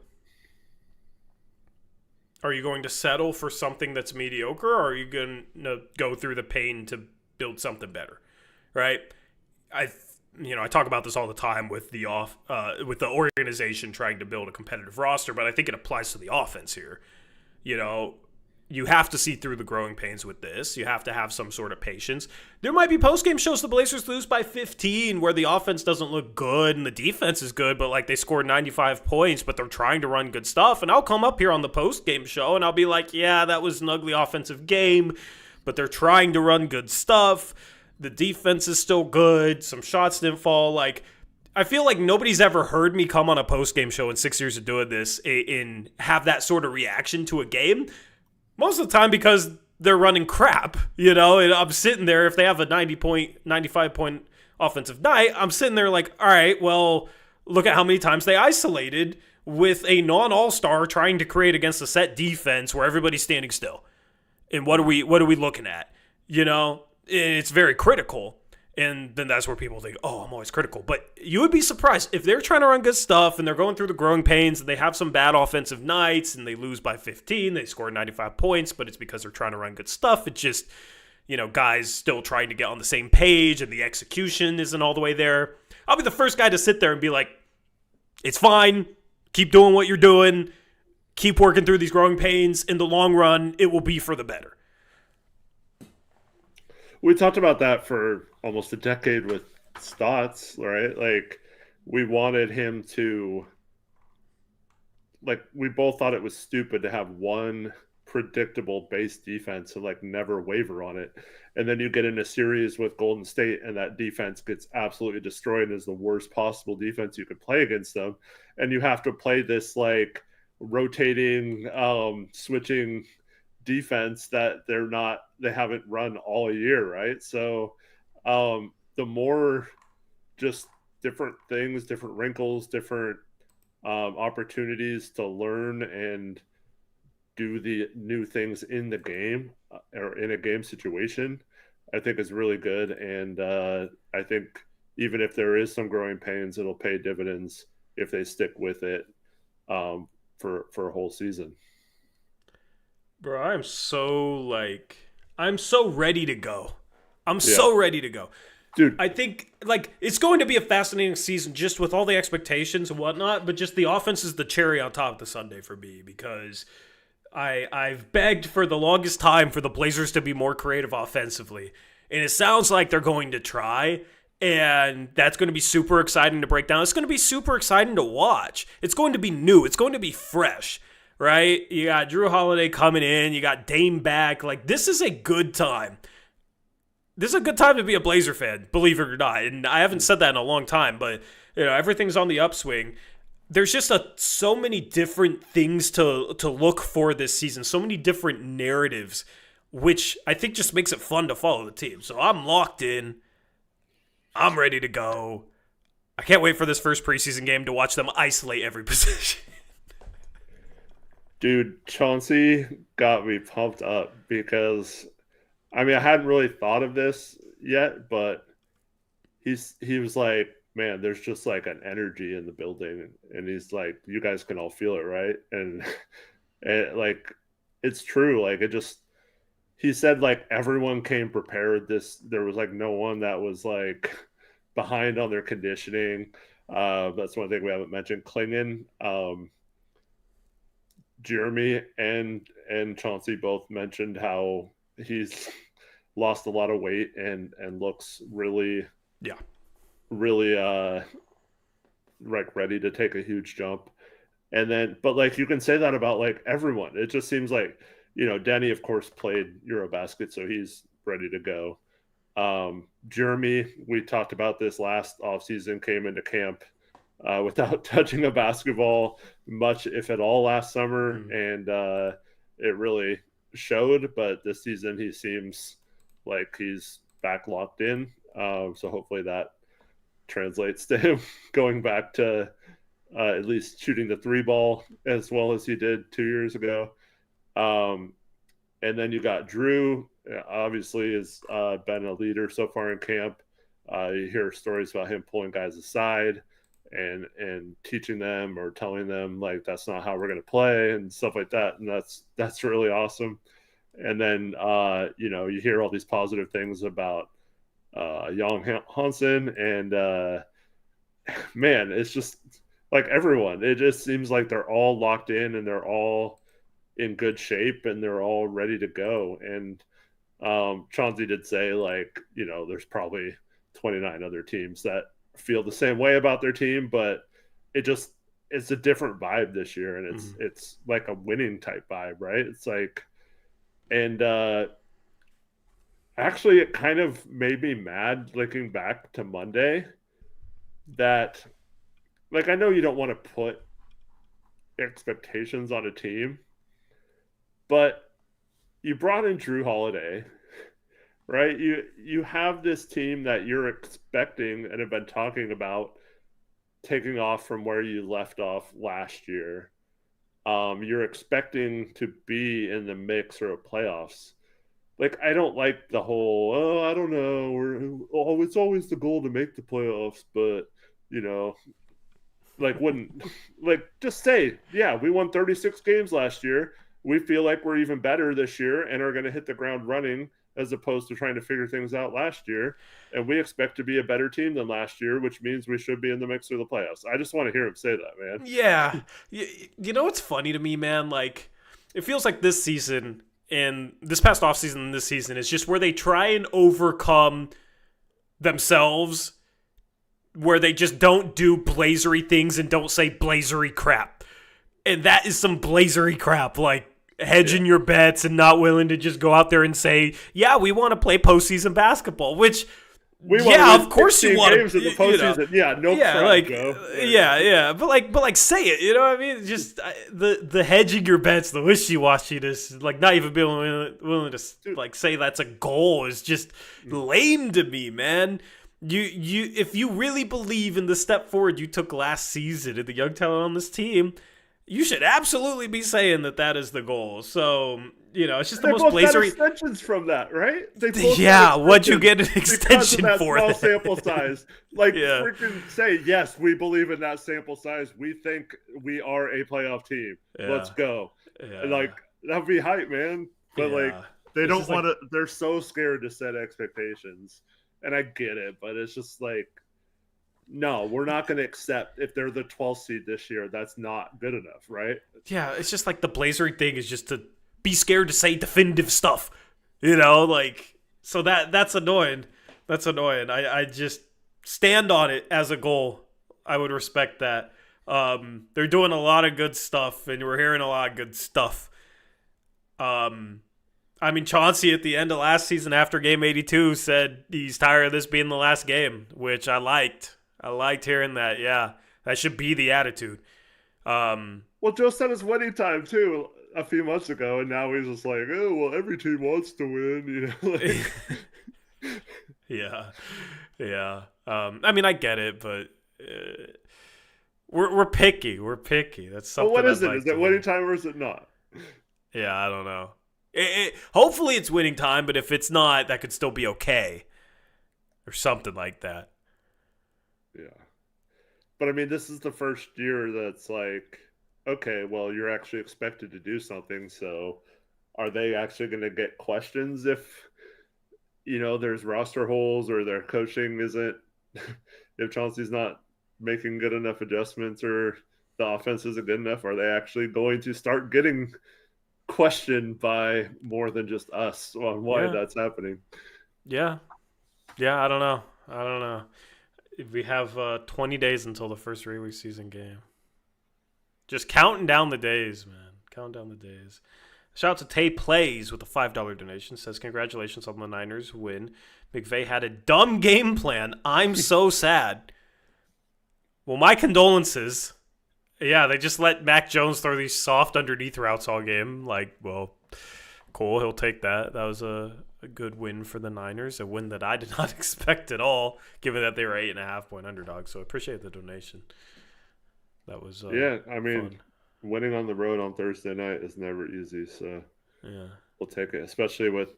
are you going to settle for something that's mediocre, or are you going to go through the pain to build something better? Right? I talk about this all the time with the organization trying to build a competitive roster, but I think it applies to the offense here. You have to see through the growing pains with this. You have to have some sort of patience. There might be post-game shows the Blazers lose by 15 where the offense doesn't look good and the defense is good, but they scored 95 points, but they're trying to run good stuff. And I'll come up here on the post-game show and I'll be like, yeah, that was an ugly offensive game, but they're trying to run good stuff. The defense is still good. Some shots didn't fall. I feel like nobody's ever heard me come on a post-game show in 6 years of doing this and have that sort of reaction to a game. Most of the time because they're running crap, and I'm sitting there, if they have a 95-point offensive night, I'm sitting there all right, well, look at how many times they isolated with a non-all-star trying to create against a set defense where everybody's standing still. And what are we looking at? It's very critical. And then that's where people think, oh, I'm always critical. But you would be surprised if they're trying to run good stuff and they're going through the growing pains and they have some bad offensive nights and they lose by 15, they score 95 points, but it's because they're trying to run good stuff. It's just, guys still trying to get on the same page and the execution isn't all the way there. I'll be the first guy to sit there and be like, it's fine. Keep doing what you're doing. Keep working through these growing pains. In the long run, it will be for the better. We talked about that for almost a decade with Stotts, right? We wanted him to, we both thought it was stupid to have one predictable base defense and never waver on it. And then you get in a series with Golden State and that defense gets absolutely destroyed and is the worst possible defense you could play against them. And you have to play this rotating, switching defense that they haven't run all year, right? So the more just different things, different wrinkles, different opportunities to learn and do the new things in the game or in a game situation, I think is really good. And I think even if there is some growing pains, it'll pay dividends if they stick with it for a whole season. Bro, I'm so ready to go. So ready to go. Dude. I think, it's going to be a fascinating season just with all the expectations and whatnot, but just the offense is the cherry on top of the sundae for me because I've begged for the longest time for the Blazers to be more creative offensively, and it sounds like they're going to try, And that's going to be super exciting to break down. It's going to be super exciting to watch. It's going to be new. It's going to be fresh, right? You got Drew Holiday coming in. You got Dame back. Like, this is a good time. This is a good time to be a Blazer fan, believe it or not. And I haven't said that in a long time, but everything's on the upswing. There's just so many different things to look for this season, so many different narratives, which I think just makes it fun to follow the team. So I'm locked in. I'm ready to go. I can't wait for this first preseason game to watch them isolate every position. Dude, Chauncey got me pumped up because, I hadn't really thought of this yet, but he was like, man, there's just like an energy in the building, and he's like, you guys can all feel it, right? And like, it's true. Like, he said like everyone came prepared. There was like no one that was like behind on their conditioning. That's one thing we haven't mentioned. Klingon, Jerami and Chauncey both mentioned how he's lost a lot of weight and looks really like ready to take a huge jump. And then, but like, you can say that about like everyone. It just seems like, Denny, of course, played Eurobasket, so he's ready to go. Jerami, we talked about this last offseason, came into camp without touching a basketball much, if at all, last summer. And it really showed. But this season, he seems like he's back locked in. So hopefully that translates to him going back to at least shooting the 3-ball as well as he did 2 years ago. And then you got Drew, obviously has been a leader so far in camp. You hear stories about him pulling guys aside and teaching them or telling them like, that's not how we're going to play and stuff like that. And that's really awesome. And then, you hear all these positive things about Jan Hansen, and man, it's just like everyone. It just seems like they're all locked in and they're all in good shape and they're all ready to go. And Chauncey did say like, there's probably 29 other teams that feel the same way about their team, but it's a different vibe this year, and it's like a winning type vibe, right? It's like, and actually it kind of made me mad looking back to Monday that, like, I know you don't want to put expectations on a team, but you brought in Drew Holiday, right? You have this team that you're expecting and have been talking about taking off from where you left off last year. You're expecting to be in the mix or playoffs. Like, I don't like the whole, I don't know, it's always the goal to make the playoffs, but, like, just say, yeah, we won 36 games last year. We feel like we're even better this year and are going to hit the ground running as opposed to trying to figure things out last year. And we expect to be a better team than last year, which means we should be in the mix for the playoffs. I just want to hear him say that, man. Yeah. You know what's funny to me, man? Like, it feels like this season and this past offseason and this season is just where they try and overcome themselves, where they just don't do blazery things and don't say blazery crap. And that is some blazery crap, like hedging your bets and not willing to just go out there and say, yeah, we want to play postseason basketball, which, of course you want games in the postseason. But like say it, you know what I mean? Just the hedging your bets, the wishy-washiness, like not even being willing to like say that's a goal is just lame to me, man. You if you really believe in the step forward you took last season and the young talent on this team, you should absolutely be saying that is the goal. So, it's just the most blazery extensions from that, right? What'd you get an extension for? Small sample size. Like, freaking say, yes, we believe in that sample size. We think we are a playoff team. Yeah. Let's go. Yeah. Like, that'd be hype, man. But like, they don't want to. They're so scared to set expectations, and I get it. But it's just like, no, we're not going to accept if they're the 12th seed this year. That's not good enough, right? Yeah, it's just like the blazery thing is just to be scared to say definitive stuff, like, so that's annoying. That's annoying. I just, stand on it as a goal. I would respect that. They're doing a lot of good stuff, and we're hearing a lot of good stuff. I mean, Chauncey at the end of last season after game 82 said he's tired of this being the last game, which I liked. I liked hearing that. Yeah, that should be the attitude. Well, Joe said it's winning time too a few months ago, and now he's just like, oh, well, every team wants to win, you know. Like... yeah. I mean, I get it, but we're picky. We're picky. That's something. Well, what is it? Is it winning time or is it not? Yeah, I don't know. Hopefully it's winning time, but if it's not, that could still be okay. Or something like that. Yeah. But I mean, this is the first year that's like, okay, well, you're actually expected to do something, so are they actually going to get questions if, you know, there's roster holes or their coaching isn't, if Chauncey's not making good enough adjustments or the offense isn't good enough, are they actually going to start getting questioned by more than just us on why that's happening? Yeah, I don't know. We have 20 days until the first regular season game. Just counting down the days, man. Counting down the days. Shout out to Tay Plays with a $5 donation. Says, congratulations on the Niners win. McVay had a dumb game plan. I'm so sad. Well, my condolences. Yeah, they just let Mac Jones throw these soft underneath routes all game. Like, well, cool. He'll take that. That was a good win for the Niners. A win that I did not expect at all, given that they were 8.5-point underdogs. So I appreciate the donation. That was I mean, fun. Winning on the road on Thursday night is never easy. So yeah, we'll take it, especially with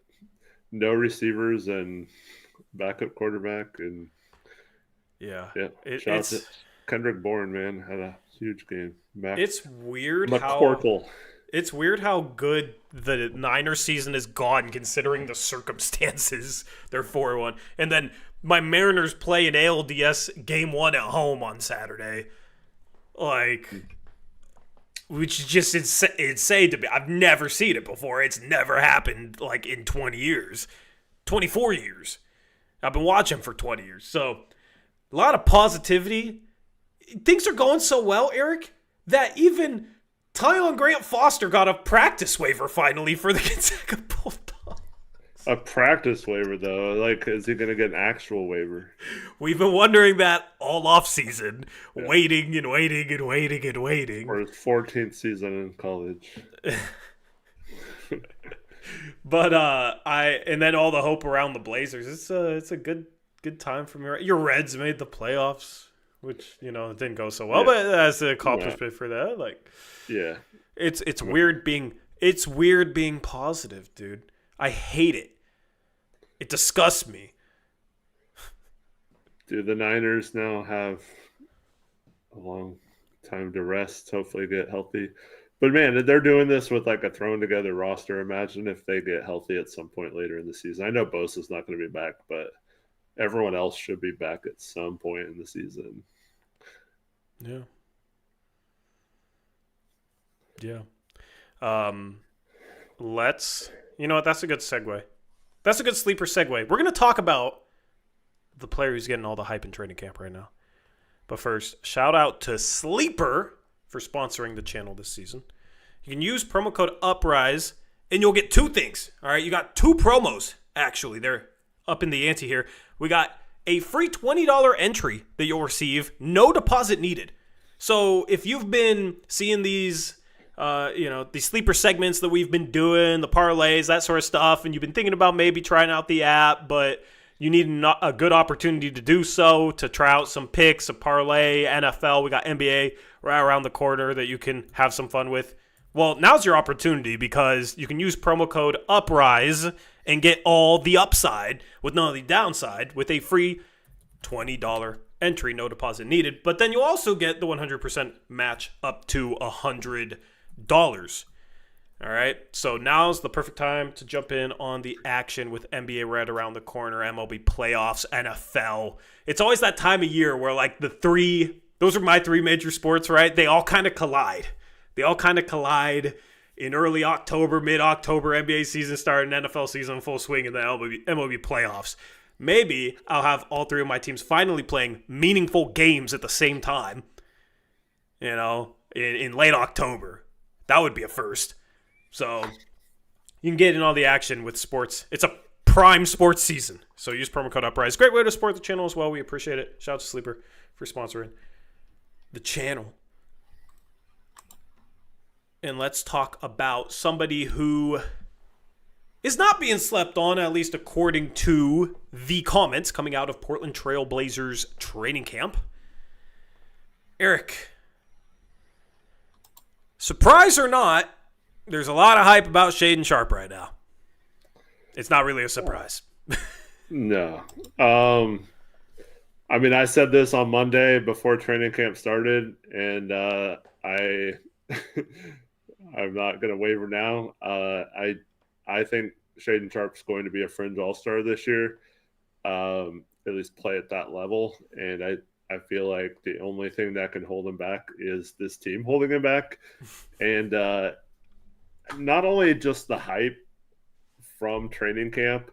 no receivers and backup quarterback. And shout out to Kendrick Bourne, man, had a huge game. It's weird McCorkle. It's weird how good the Niners season has gone considering the circumstances. They're 4-1. And then my Mariners play an ALDS game 1 at home on Saturday. Like, which is just insane to me. I've never seen it before. It's never happened, like, in 20 years. 24 years. I've been watching for 20 years. So, a lot of positivity. Things are going so well, Eric, that even Tyon Grant Foster got a practice waiver finally for the Gonzaga Bulldogs. A practice waiver, though. Like, is he going to get an actual waiver? We've been wondering that all offseason, waiting and waiting and waiting and waiting. For his 14th season in college. But and then all the hope around the Blazers. It's a good time from your Reds made the playoffs, which, you know, it didn't go so well, but that's an accomplishment for that. Like, yeah, it's weird being positive, dude. I hate it. It disgusts me. Dude, the Niners now have a long time to rest, hopefully get healthy. But, man, they're doing this with, like, a thrown-together roster. Imagine if they get healthy at some point later in the season. I know Bosa's not going to be back, but everyone else should be back at some point in the season. Yeah. You know what? That's a good segue. That's a good sleeper segue. We're going to talk about the player who's getting all the hype in training camp right now. But first, shout out to Sleeper for sponsoring the channel this season. You can use promo code Uprise, and you'll get two things. All right, you got two promos, actually. They're up in the ante here. We got a free $20 entry that you'll receive, no deposit needed. So if you've been seeing these these sleeper segments that we've been doing, the parlays, that sort of stuff, and you've been thinking about maybe trying out the app, but you need a good opportunity to do so, to try out some picks, a parlay, NFL. We got NBA right around the corner that you can have some fun with. Well, now's your opportunity because you can use promo code Uprise and get all the upside with none of the downside with a free $20 entry, no deposit needed. But then you'll also get the 100% match up to $100. All right, so now's the perfect time to jump in on the action with NBA right around the corner, MLB playoffs, NFL. It's always that time of year where, like, those are my three major sports, right? They all kind of collide. In early October, mid-October, NBA season starting, NFL season in full swing, and then MLB playoffs. maybe I'll have all three of my teams finally playing meaningful games at the same time, in late October. That would be a first. So you can get in all the action with sports. It's a prime sports season. So use promo code Uprise. Great way to support the channel as well. We appreciate it. Shout out to Sleeper for sponsoring the channel. And let's talk about somebody who is not being slept on, at least according to the comments coming out of Portland Trail Blazers training camp. Eric, surprise or not, there's a lot of hype about Shaedon Sharpe right now. It's not really a surprise. No. I mean, I said this on Monday before training camp started, and I'm not going to waver now. I think Shaedon Sharpe's going to be a fringe all-star this year, at least play at that level. And I feel like the only thing that can hold him back is this team holding him back. And not only just the hype from training camp,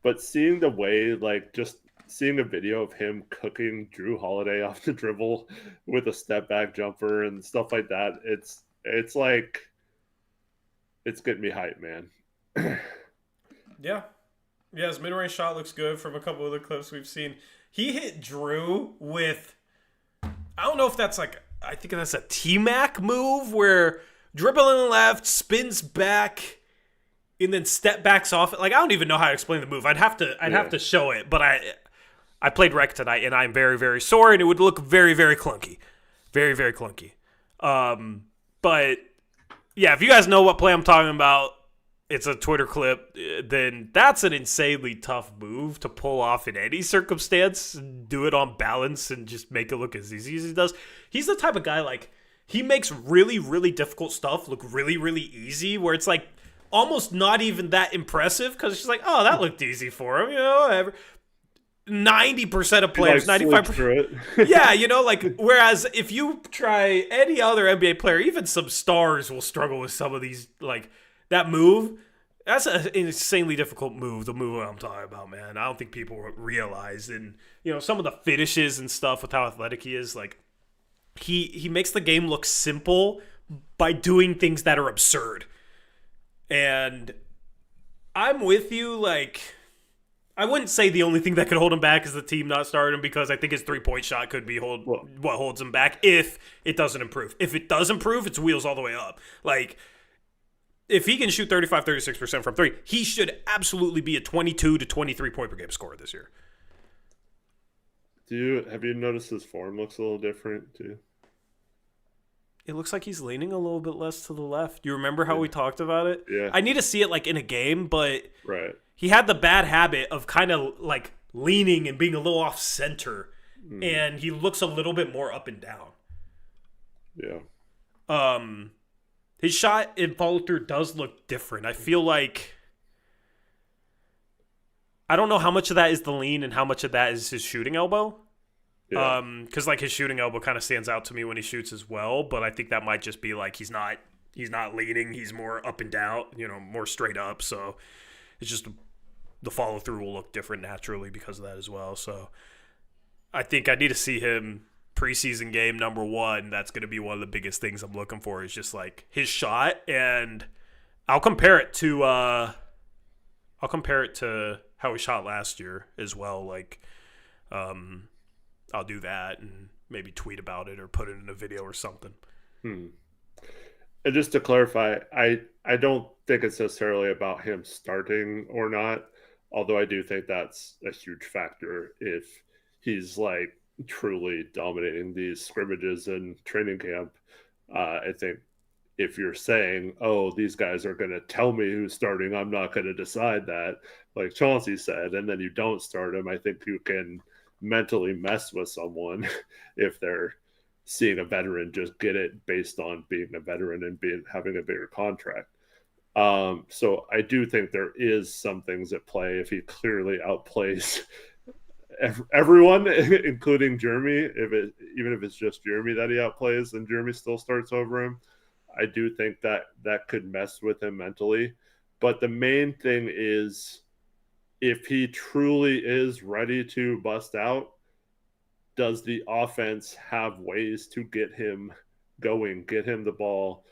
but seeing the way, just seeing a video of him cooking Drew Holiday off the dribble with a step-back jumper and stuff like that, it's like, it's getting me hyped, man. Yeah, his mid-range shot looks good from a couple of the clips we've seen. He hit Drew with, I don't know if that's I think that's a T-Mac move where dribbling left, spins back, and then step backs off. I don't even know how to explain the move. I'd have to show it, but I played rec tonight, and I'm very, very sore, and it would look very, very clunky. Very, very clunky. But, yeah, if you guys know what play I'm talking about, it's a Twitter clip, then that's an insanely tough move to pull off in any circumstance. Do it on balance and just make it look as easy as he does. He's the type of guy, he makes really, really difficult stuff look really, really easy, where it's almost not even that impressive because it's just oh, that looked easy for him, whatever. 90% of players, 95%. Yeah, whereas if you try any other NBA player, even some stars will struggle with some of these, that move. That's an insanely difficult move, the move I'm talking about, man. I don't think people realize. And, some of the finishes and stuff with how athletic he is, he makes the game look simple by doing things that are absurd. And I'm with you, I wouldn't say the only thing that could hold him back is the team not starting him, because I think his three-point shot could be what holds him back if it doesn't improve. If it does improve, it's wheels all the way up. If he can shoot 35, 36% from three, he should absolutely be a 22 to 23 point per game scorer this year. Have you noticed his form looks a little different too? It looks like he's leaning a little bit less to the left. You remember how we talked about it? Yeah. I need to see it in a game, but right. He had the bad habit of kind of leaning and being a little off center, and he looks a little bit more up and down. Yeah. His shot and follow through does look different. I feel I don't know how much of that is the lean and how much of that is his shooting elbow. Yeah. Because his shooting elbow kind of stands out to me when he shoots as well, but I think that might just be he's not leaning, he's more up and down, more straight up. So it's just the follow through will look different naturally because of that as well. So I think I need to see him preseason game number 1. That's going to be one of the biggest things I'm looking for, is just his shot, and I'll compare it to how he shot last year as well. I'll do that and maybe tweet about it or put it in a video or something. And just to clarify, I don't think it's necessarily about him starting or not, although I do think that's a huge factor if he's truly dominating these scrimmages and training camp. I think if you're saying, oh, these guys are going to tell me who's starting, I'm not going to decide that, like Chauncey said, and then you don't start him, I think you can mentally mess with someone if they're seeing a veteran just get it based on being a veteran and having a bigger contract. So I do think there is some things at play if he clearly outplays everyone, including Jerami. Even if it's just Jerami that he outplays and Jerami still starts over him, I do think that could mess with him mentally. But the main thing is if he truly is ready to bust out, does the offense have ways to get him going, get him the ball,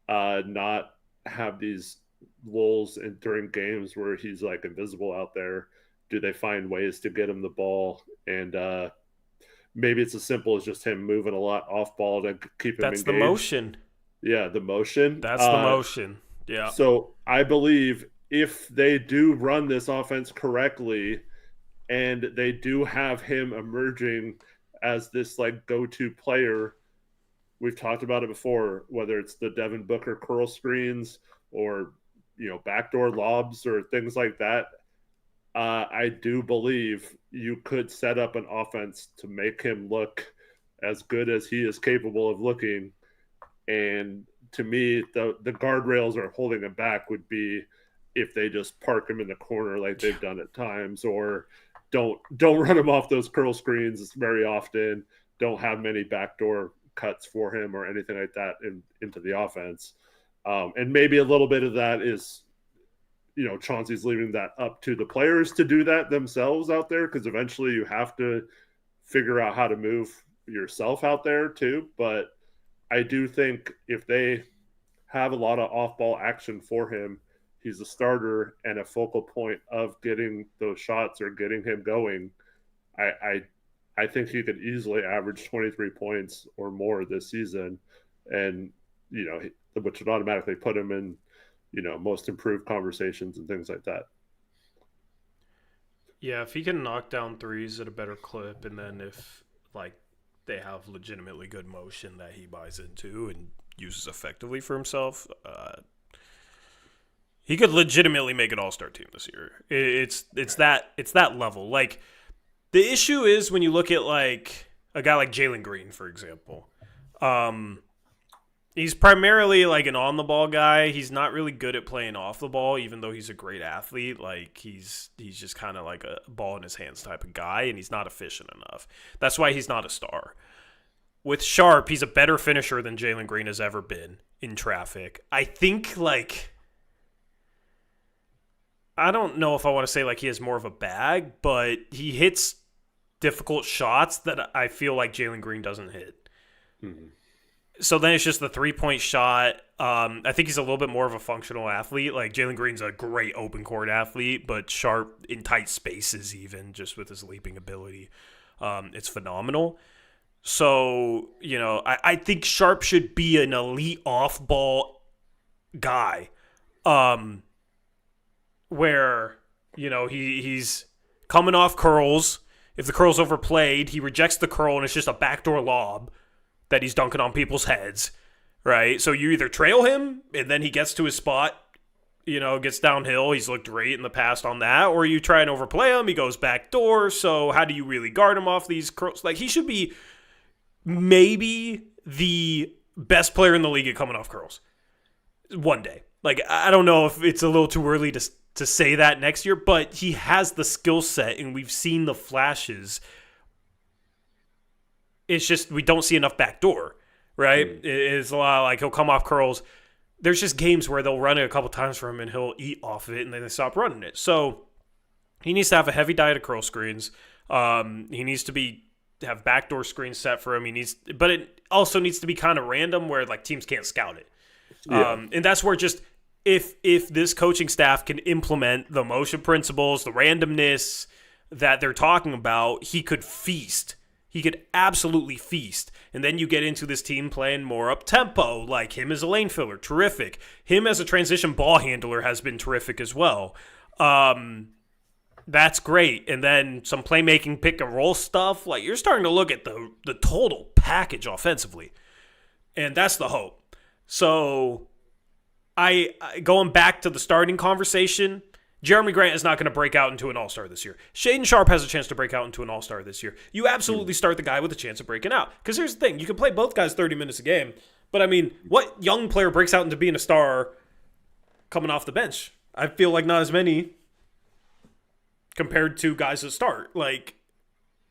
not have these lulls during games where he's like invisible out there? Do they find ways to get him the ball? And maybe it's as simple as just him moving a lot off ball to keep him That's engaged. the motion. Yeah, the motion. That's the motion. Yeah. So I believe if they do run this offense correctly and they do have him emerging as this like go-to player, we've talked about it before, whether it's the Devin Booker curl screens or, you know, backdoor lobs or things like that. I do believe you could set up an offense to make him look as good as he is capable of looking. And to me, the guardrails are holding him back would be if they just park him in the corner like they've done at times, or don't run him off those curl screens very often, don't have many backdoor cuts for him or anything like that into the offense. And maybe a little bit of that is, you know, Chauncey's leaving that up to the players to do that themselves out there, because eventually you have to figure out how to move yourself out there too. But I do think if they have a lot of off-ball action for him, he's a starter and a focal point of getting those shots or getting him going. I think he could easily average 23 points or more this season, and, you know, which would automatically put him in, you know, most improved conversations and things like that. Yeah, if he can knock down threes at a better clip, and then if, like, they have legitimately good motion that he buys into and uses effectively for himself, he could legitimately make an all-star team this year. It's that level. Like, the issue is when you look at, like, a guy like Jalen Green, for example. He's primarily like an on-the-ball guy. He's not really good at playing off the ball, even though he's a great athlete. Like, he's just kind of like a ball in his hands type of guy, and he's not efficient enough. That's why he's not a star. With Sharpe, he's a better finisher than Jalen Green has ever been in traffic. I think, like, I don't know if I want to say like he has more of a bag, but he hits difficult shots that I feel like Jalen Green doesn't hit. Mm-hmm. So then it's just the three-point shot. I think he's a little bit more of a functional athlete. Like, Jalen Green's a great open court athlete, but Sharpe in tight spaces, even just with his leaping ability, it's phenomenal. So, you know, I think Sharpe should be an elite off-ball guy, where, you know, he's coming off curls. If the curl's overplayed, he rejects the curl and it's just a backdoor lob that he's dunking on people's heads, right? So you either trail him and then he gets to his spot, you know, gets downhill. He's looked great in the past on that. Or you try and overplay him. He goes backdoor. So how do you really guard him off these curls? Like, he should be maybe the best player in the league at coming off curls one day. Like, I don't know if it's a little too early to say that next year, but he has the skill set and we've seen the flashes. It's just we don't see enough backdoor, right? It's a lot like he'll come off curls. There's just games where they'll run it a couple times for him and he'll eat off of it and then they stop running it. So he needs to have a heavy diet of curl screens. He needs to have backdoor screens set for him. But it also needs to be kind of random where like teams can't scout it. Yeah. And that's where just if this coaching staff can implement the motion principles, the randomness that they're talking about, he could feast. He could absolutely feast. And then you get into this team playing more up-tempo, like him as a lane filler, terrific. Him as a transition ball handler has been terrific as well. That's great. And then some playmaking pick-and-roll stuff. Like, you're starting to look at the total package offensively. And that's the hope. So, I going back to the starting conversation, Jerami Grant is not going to break out into an all-star this year. Shaedon Sharpe has a chance to break out into an all-star this year. You absolutely start the guy with a chance of breaking out. Because here's the thing. You can play both guys 30 minutes a game. But, I mean, what young player breaks out into being a star coming off the bench? I feel like not as many compared to guys that start. Like,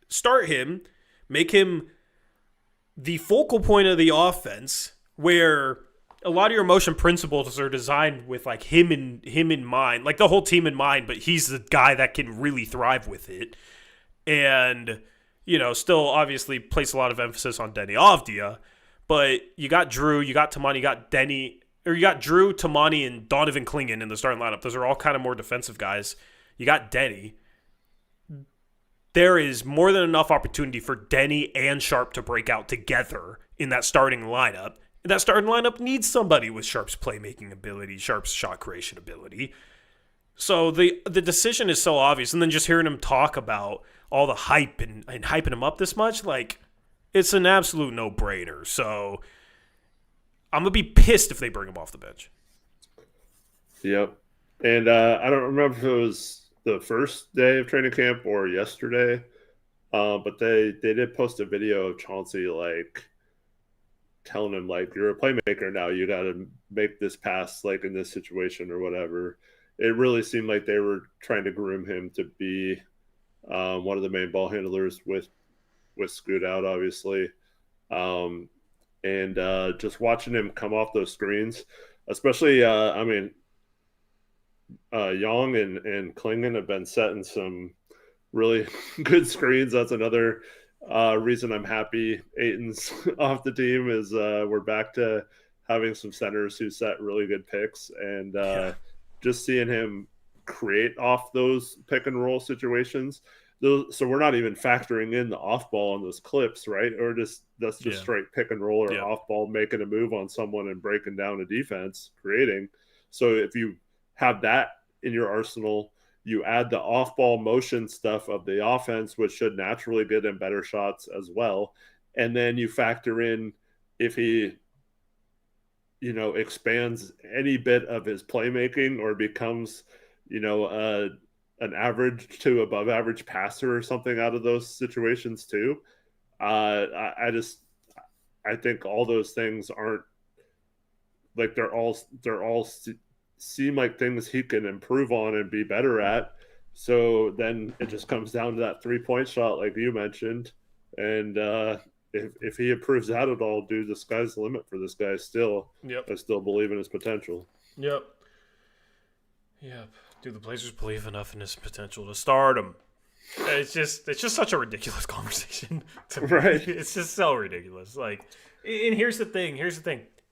start him. Make him the focal point of the offense where a lot of your motion principles are designed with like him in mind, like the whole team in mind, but he's the guy that can really thrive with it. And, still obviously place a lot of emphasis on Denny Avdia, but you got Drew, you got Tamani, you got Drew, Tamani, and Donovan Clingan in the starting lineup. Those are all kind of more defensive guys. You got Denny. There is more than enough opportunity for Denny and Sharpe to break out together in that starting lineup. And that starting lineup needs somebody with Sharpe's playmaking ability, Sharpe's shot creation ability. So the decision is so obvious. And then just hearing him talk about all the hype and hyping him up this much, like, it's an absolute no-brainer. So I'm going to be pissed if they bring him off the bench. Yep. And I don't remember if it was the first day of training camp or yesterday, but they did post a video of Chauncey, like, telling him, like, you're a playmaker now. You got to make this pass, like, in this situation or whatever. It really seemed like they were trying to groom him to be one of the main ball handlers with Scoot out, obviously. And just watching him come off those screens, especially, Young and Clingan have been setting some really good screens. That's another reason I'm happy Ayton's off the team is we're back to having some centers who set really good picks, and just seeing him create off those pick and roll situations. So we're not even factoring in the off ball on those clips, right? Or that's just straight pick and roll or off ball, making a move on someone and breaking down a defense, creating. So if you have that in your arsenal, you add the off ball motion stuff of the offense, which should naturally get him better shots as well. And then you factor in if he, expands any bit of his playmaking or becomes, an average to above average passer or something out of those situations too. I think all those things aren't like they're all seem like things he can improve on and be better at. So then it just comes down to that 3-point shot, like you mentioned. And if he improves that at all, dude, the sky's the limit for this guy still. Yep. I still believe in his potential. Yep. Dude, the Blazers believe enough in his potential to start him. It's just such a ridiculous conversation to me. Right. It's just so ridiculous. Like, and here's the thing.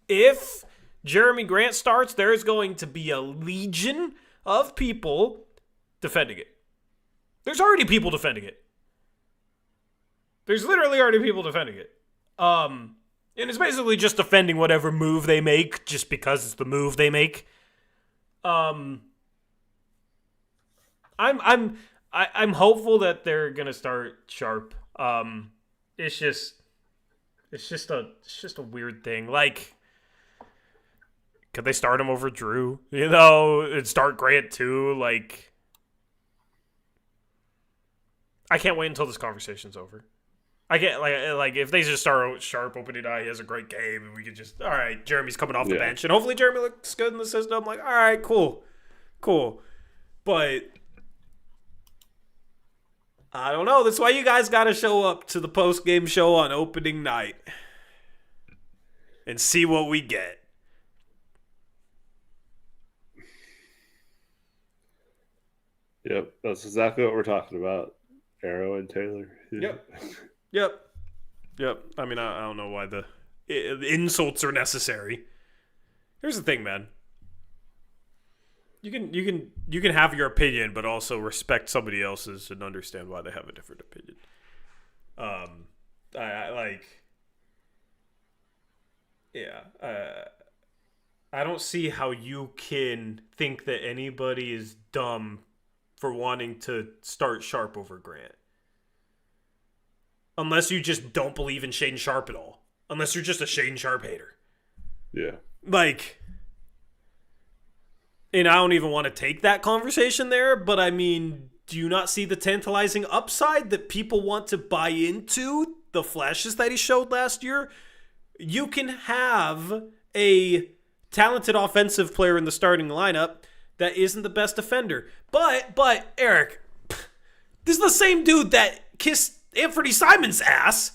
If Jerami Grant starts, there's going to be a legion of people defending it. There's already people defending it. There's literally already people defending it. And it's basically just defending whatever move they make just because it's the move they make. I'm hopeful that they're gonna start Sharpe. It's just a weird thing. Like, could they start him over Drew? And start Grant too? Like, I can't wait until this conversation's over. I can't like if they just start Sharpe opening night, he has a great game, and we could just, all right, Jeremy's coming off the bench, and hopefully Jerami looks good in the system. Like, all right, cool. But I don't know. That's why you guys got to show up to the post-game show on opening night and see what we get. Yep, that's exactly what we're talking about. Arrow and Taylor. Yep. I mean, I don't know why the insults are necessary. Here's the thing, man. You can have your opinion, but also respect somebody else's and understand why they have a different opinion. I don't see how you can think that anybody is dumb for wanting to start Sharpe over Grant. Unless you just don't believe in Shaedon Sharpe at all. Unless you're just a Shaedon Sharpe hater. Yeah. Like, and I don't even want to take that conversation there, but I mean, do you not see the tantalizing upside that people want to buy into the flashes that he showed last year? You can have a talented offensive player in the starting lineup that isn't the best defender. But Eric, this is the same dude that kissed Anfernee Simons' ass.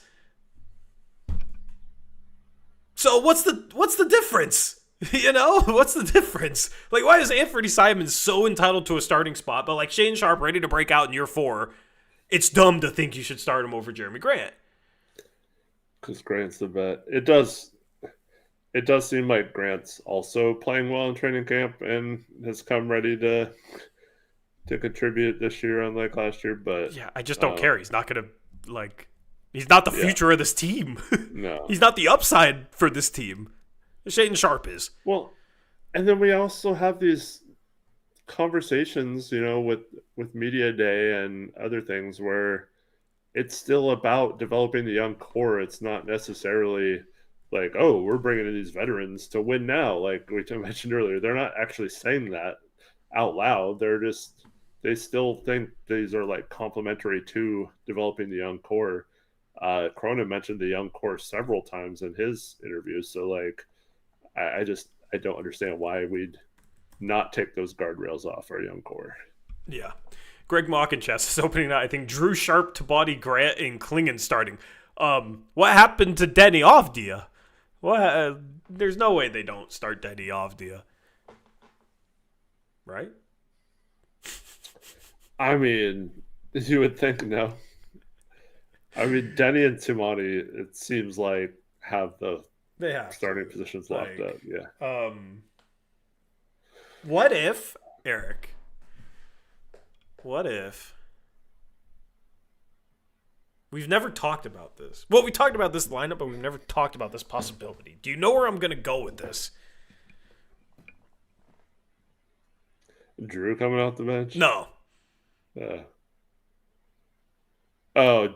So what's the difference? You know, what's the difference? Like, why is Anfernee Simons so entitled to a starting spot, but like Shaedon Sharpe ready to break out in year 4, it's dumb to think you should start him over Jerami Grant? Because Grant's the bet. It does seem like Grant's also playing well in training camp and has come ready to contribute this year, unlike last year. But yeah, I just don't care. He's not gonna he's not the future of this team. No, he's not the upside for this team. Shaedon Sharpe is. Well, and then we also have these conversations, with media day and other things where it's still about developing the young core. It's not necessarily like, oh, we're bringing in these veterans to win now. Like we mentioned earlier, they're not actually saying that out loud. They still think these are like complementary to developing the young core. Cronin mentioned the young core several times in his interviews. So like, I don't understand why we'd not take those guardrails off our young core. Yeah. Greg Mockenchest is opening that. I think Drew Sharpe to body Grant and Klingon starting. What happened to Denny Avdia? There's no way they don't start Denny Avdia. Right? I mean, you would think no. I mean, Denny and Timani, it seems like have the starting positions locked up. Yeah. What if, Eric? What if we've never talked about this? Well, we talked about this lineup, but we've never talked about this possibility. Do you know where I'm going to go with this? Drew coming off the bench? No.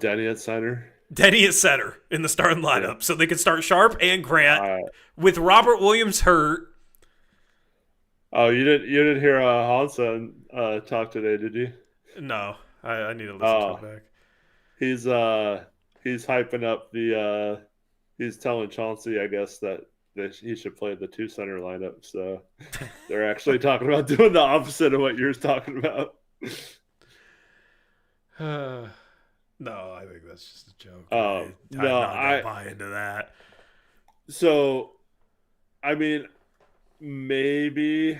Denny at center. Denny at center in the starting lineup, so they could start Sharpe and Grant with Robert Williams hurt. Oh, you didn't hear Hansen talk today, did you? No, I need to listen to it back. He's hyping up he's telling Chauncey, I guess, that he should play the 2 center lineup. So they're actually talking about doing the opposite of what you're talking about. No, I think that's just a joke. I'm not gonna buy into that. So, I mean, maybe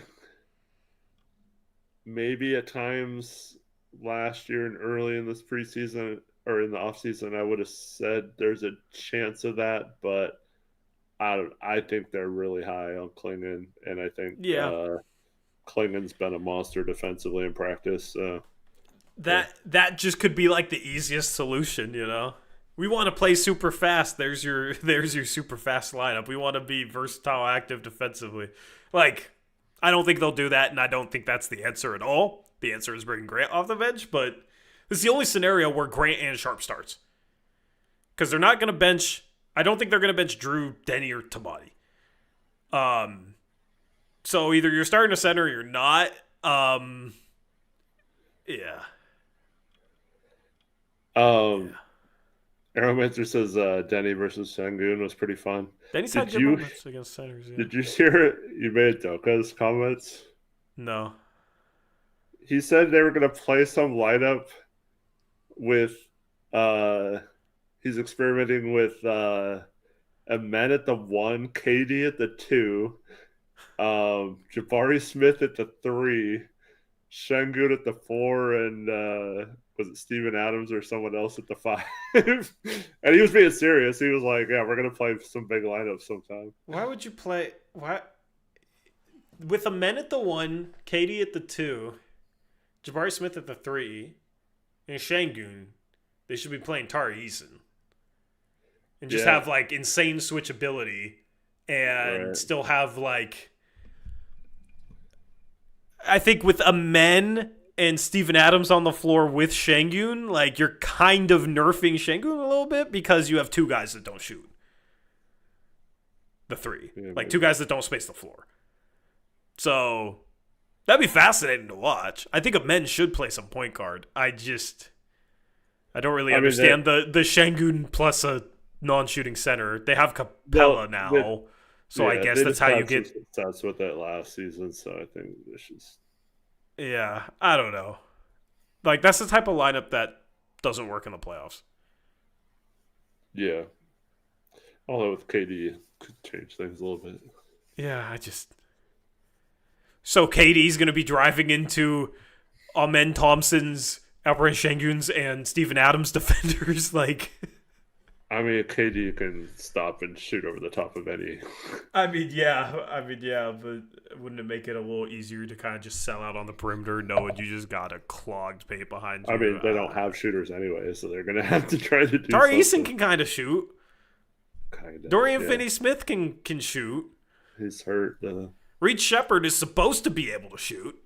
at times last year and early in this preseason or in the offseason, I would have said there's a chance of that, but I think they're really high on Klingon, and I think Klingon's been a monster defensively in practice. So. That just could be like the easiest solution, you know. We want to play super fast. There's your super fast lineup. We want to be versatile, active defensively. Like, I don't think they'll do that, and I don't think that's the answer at all. The answer is bringing Grant off the bench, but this is the only scenario where Grant and Sharpe starts. Because they're not going to bench. I don't think they're going to bench Drew, Denny, or Tabati. So either you're starting a center or you're not. Yeah. Aeromancer says Denny versus Sengun was pretty fun. Denny's had good moments against centers. Yeah. Did you hear you made Doka's comments? No. He said they were going to play some lineup with he's experimenting with Amen at the 1, KD at the 2, Jabari Smith at the 3, Sengun at the 4, and was it Steven Adams or someone else at the 5? And he was being serious. He was like, yeah, we're going to play some big lineups sometime. Why would you play... Why? With Amen at the 1, KD at the 2, Jabari Smith at the 3, and Sengun, they should be playing Tari Eason. And just have, like, insane switchability and still have, like... I think with Amen and Steven Adams on the floor with Sengun, like, you're kind of nerfing Sengun a little bit because you have 2 guys that don't shoot. The 3. Yeah, like, 2 guys that don't space the floor. So, that'd be fascinating to watch. I think Amen should play some point guard. I don't really understand the Sengun plus a non-shooting center. They have Capella now. So I guess that's how you get success with it last season. So I think this is. Yeah, I don't know. Like, that's the type of lineup that doesn't work in the playoffs. Yeah. Although with KD, it could change things a little bit. Yeah, I just. So KD's going to be driving into Amen Thompson's, Alperen Şengün's, and Steven Adams defenders. Like, I mean, KD can stop and shoot over the top of any. I mean, yeah, but wouldn't it make it a little easier to kind of just sell out on the perimeter, knowing you just got a clogged paint behind you? I mean, they don't have shooters anyway, so they're gonna have to try to do. Tari Eason something. can kind of shoot. Kind of. Dorian Finney-Smith can shoot. He's hurt. Reed Shepherd is supposed to be able to shoot.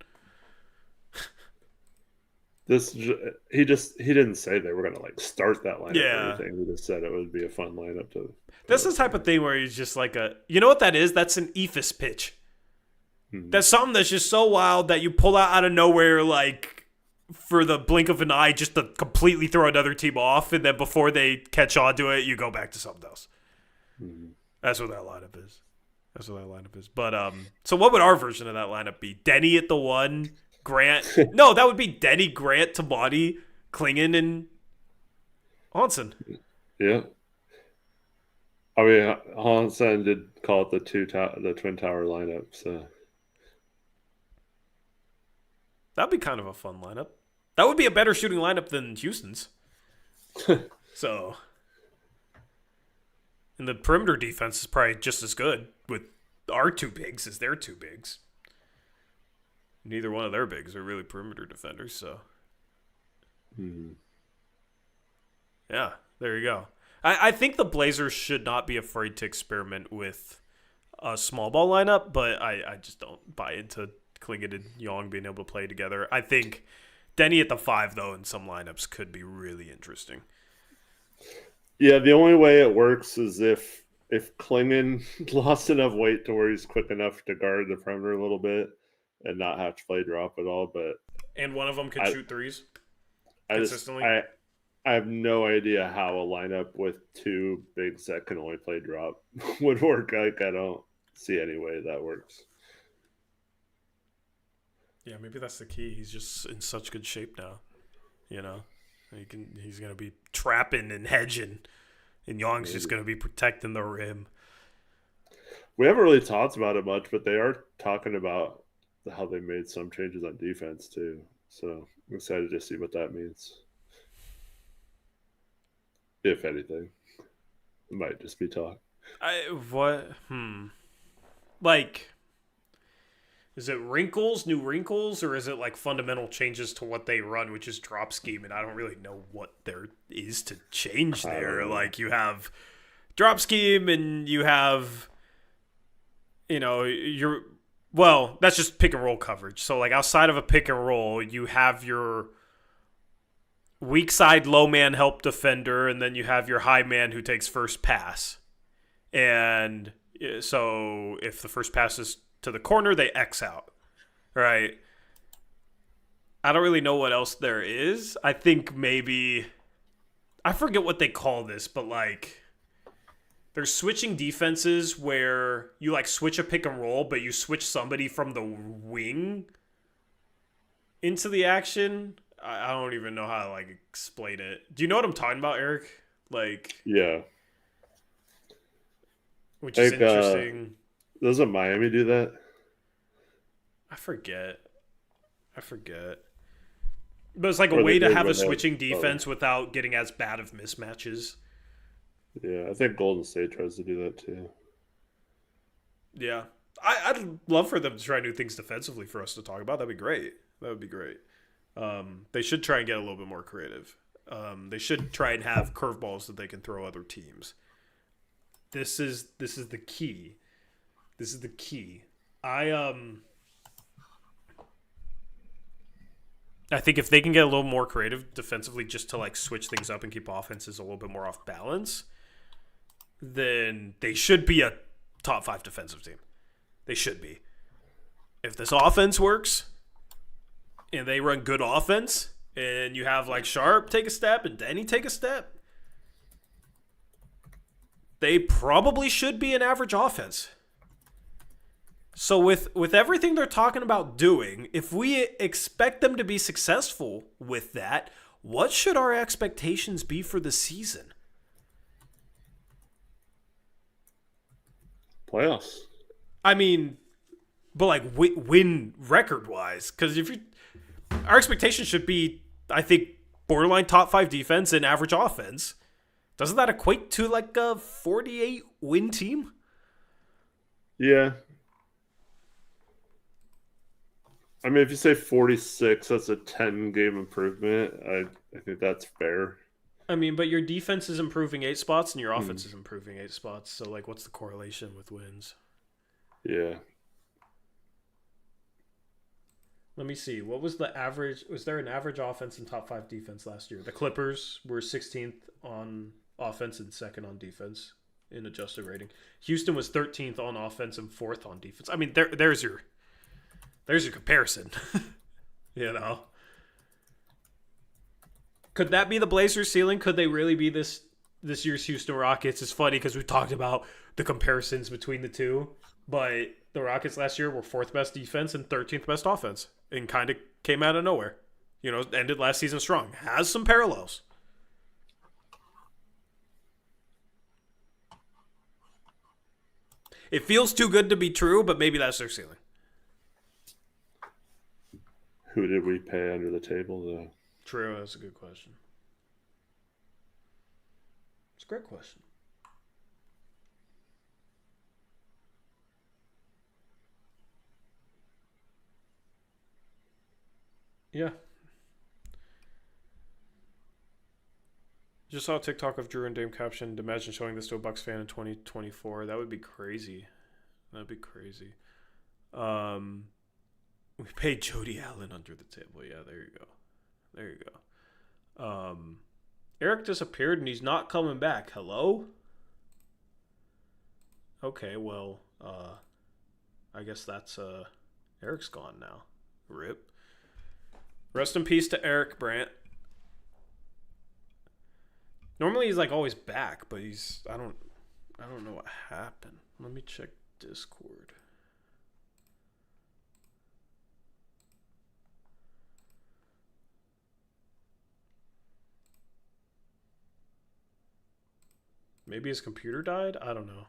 He didn't say they were gonna like start that lineup Yeah. or anything. He just said it would be a fun lineup to. That's the type of thing where he's just like you know what that is? That's an ethos pitch. That's something that's just so wild that you pull out of nowhere, like for the blink of an eye, just to completely throw another team off, and then before they catch on to it, you go back to something else. That's what that lineup is. But so what would our version of that lineup be? Denny at the 1, Grant. No, that would be Denny, Grant, Tamati, Klingon, and Hansen. Yeah. I mean, Hansen did call it the Twin Tower lineup, so That'd be kind of a fun lineup. That would be a better shooting lineup than Houston's. So, and the perimeter defense is probably just as good with our 2 bigs as their 2 bigs. Neither one of their bigs are really perimeter defenders, so. Yeah, there you go. I think the Blazers should not be afraid to experiment with a small ball lineup, but I just don't buy into Klingon and Young being able to play together. I think Denny at the 5, though, in some lineups could be really interesting. yeah. The only way it works is if Klingon lost enough weight to where he's quick enough to guard the perimeter a little bit and not have to play drop at all. But And one of them could shoot threes consistently. I have no idea how a lineup with 2 bigs that can only play drop would work. Like, I don't see any way that works. Yeah, maybe that's the key. He's just in such good shape now. You know, he's going to be trapping and hedging, and Young's just going to be protecting the rim. We haven't really talked about it much, but they are talking about how they made some changes on defense too. So I'm excited to see what that means. If anything, it might just be talk. Like, is it new wrinkles, or is it like fundamental changes to what they run, which is drop scheme? And I don't really know what there is to change there. Like, you have drop scheme and you have, that's just pick and roll coverage. So like outside of a pick and roll, you have your weak side low man help defender, and then you have your high man who takes first pass. And so if the first pass is to the corner, they X out, right? I don't really know what else there is. I think maybe, I forget what they call this, but like there's switching defenses where you like switch a pick and roll, but you switch somebody from the wing into the action. I don't even know how to like explain it. Do you know what I'm talking about, Eric? Like, yeah, which is interesting. Doesn't Miami do that? I forget. But it's like a way to have a switching defense without getting as bad of mismatches. Yeah, I think Golden State tries to do that too. Yeah. I'd love for them to try new things defensively for us to talk about. That'd be great. They should try and get a little bit more creative. They should try and have curveballs that they can throw other teams. This is the key. I think if they can get a little more creative defensively just to like switch things up and keep offenses a little bit more off balance, then they should be a top 5 defensive team. They should be. If this offense works and they run good offense and you have like Sharpe take a step and Denny take a step, they probably should be an average offense. So with everything they're talking about doing, if we expect them to be successful with that, what should our expectations be for the season? Playoffs. I mean, but like win record wise, because our expectation should be, I think, borderline top 5 defense and average offense. Doesn't that equate to like a 48 win team? Yeah. I mean, if you say 46, that's a 10-game improvement. I think that's fair. I mean, but your defense is improving 8 spots and your offense is improving 8 spots. So, like, what's the correlation with wins? Yeah. Let me see. What was the average? Was there an average offense and top 5 defense last year? The Clippers were 16th on offense and 2nd on defense in adjusted rating. Houston was 13th on offense and 4th on defense. I mean, there's your comparison. You know? Could that be the Blazers' ceiling? Could they really be this year's Houston Rockets? It's funny because we talked about the comparisons between the two, but the Rockets last year were 4th best defense and 13th best offense and kind of came out of nowhere. You know, ended last season strong. Has some parallels. It feels too good to be true, but maybe that's their ceiling. Who did we pay under the table, though? True, that's a good question. It's a great question. Yeah. Just saw a TikTok of Drew and Dame captioned, imagine showing this to a Bucks fan in 2024. That would be crazy. That'd be crazy. We paid Jody Allen under the table. Yeah, there you go. There you go. Eric disappeared and he's not coming back. Hello? Okay, well, I guess that's Eric's gone now. Rip. Rest in peace to Eric Brandt. Normally he's like always back, but I don't know what happened. Let me check Discord. Maybe his computer died? I don't know.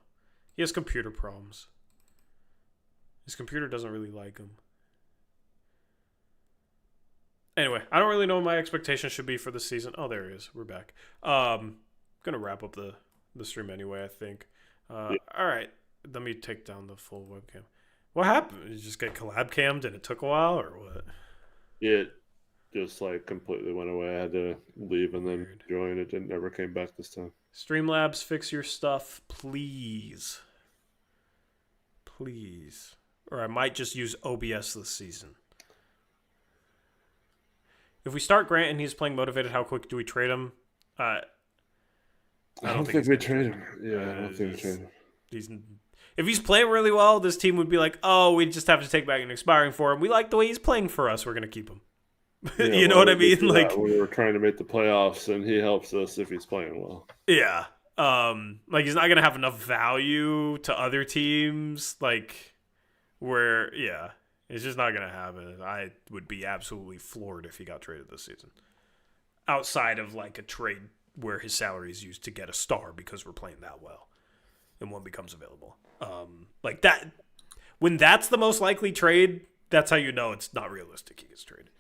He has computer problems. His computer doesn't really like him. Anyway, I don't really know what my expectations should be for this season. Oh, there he is. We're back. Gonna wrap up the stream anyway, I think. Yeah. All right. Let me take down the full webcam. What happened? Did you just get collab cammed and it took a while, or what? It just like completely went away. I had to leave and then join. It never came back this time. Streamlabs, fix your stuff, please. Please. Or I might just use OBS this season. If we start Grant and he's playing motivated, how quick do we trade him? I don't think we trade him. Yeah, I don't think we trade him. If he's playing really well, this team would be like, oh, we just have to take back an expiring for him. We like the way he's playing for us. We're going to keep him. Yeah, you know what I mean? Like when we're trying to make the playoffs, and he helps us if he's playing well. Yeah. Like he's not going to have enough value to other teams. Like where, yeah, it's just not going to happen. I would be absolutely floored if he got traded this season. Outside of like a trade where his salary is used to get a star because we're playing that well and one becomes available. Like that, when that's the most likely trade, that's how you know it's not realistic he gets traded.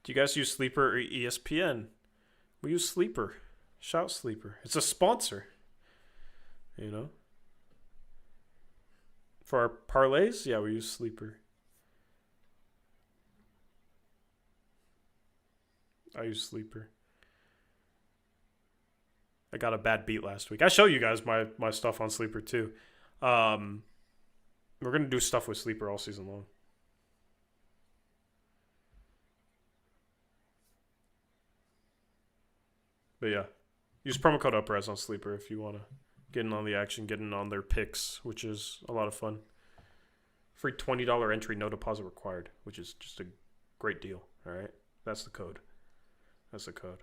Do you guys use Sleeper or ESPN? We use Sleeper. Shout Sleeper. It's a sponsor. You know? For our parlays, yeah, we use Sleeper. I use Sleeper. I got a bad beat last week. I show you guys my stuff on Sleeper too. We're going to do stuff with Sleeper all season long. But yeah, use promo code Uprise on Sleeper if you want to get in on the action, get in on their picks, which is a lot of fun. Free $20 entry, no deposit required, which is just a great deal. All right, that's the code. That's the code.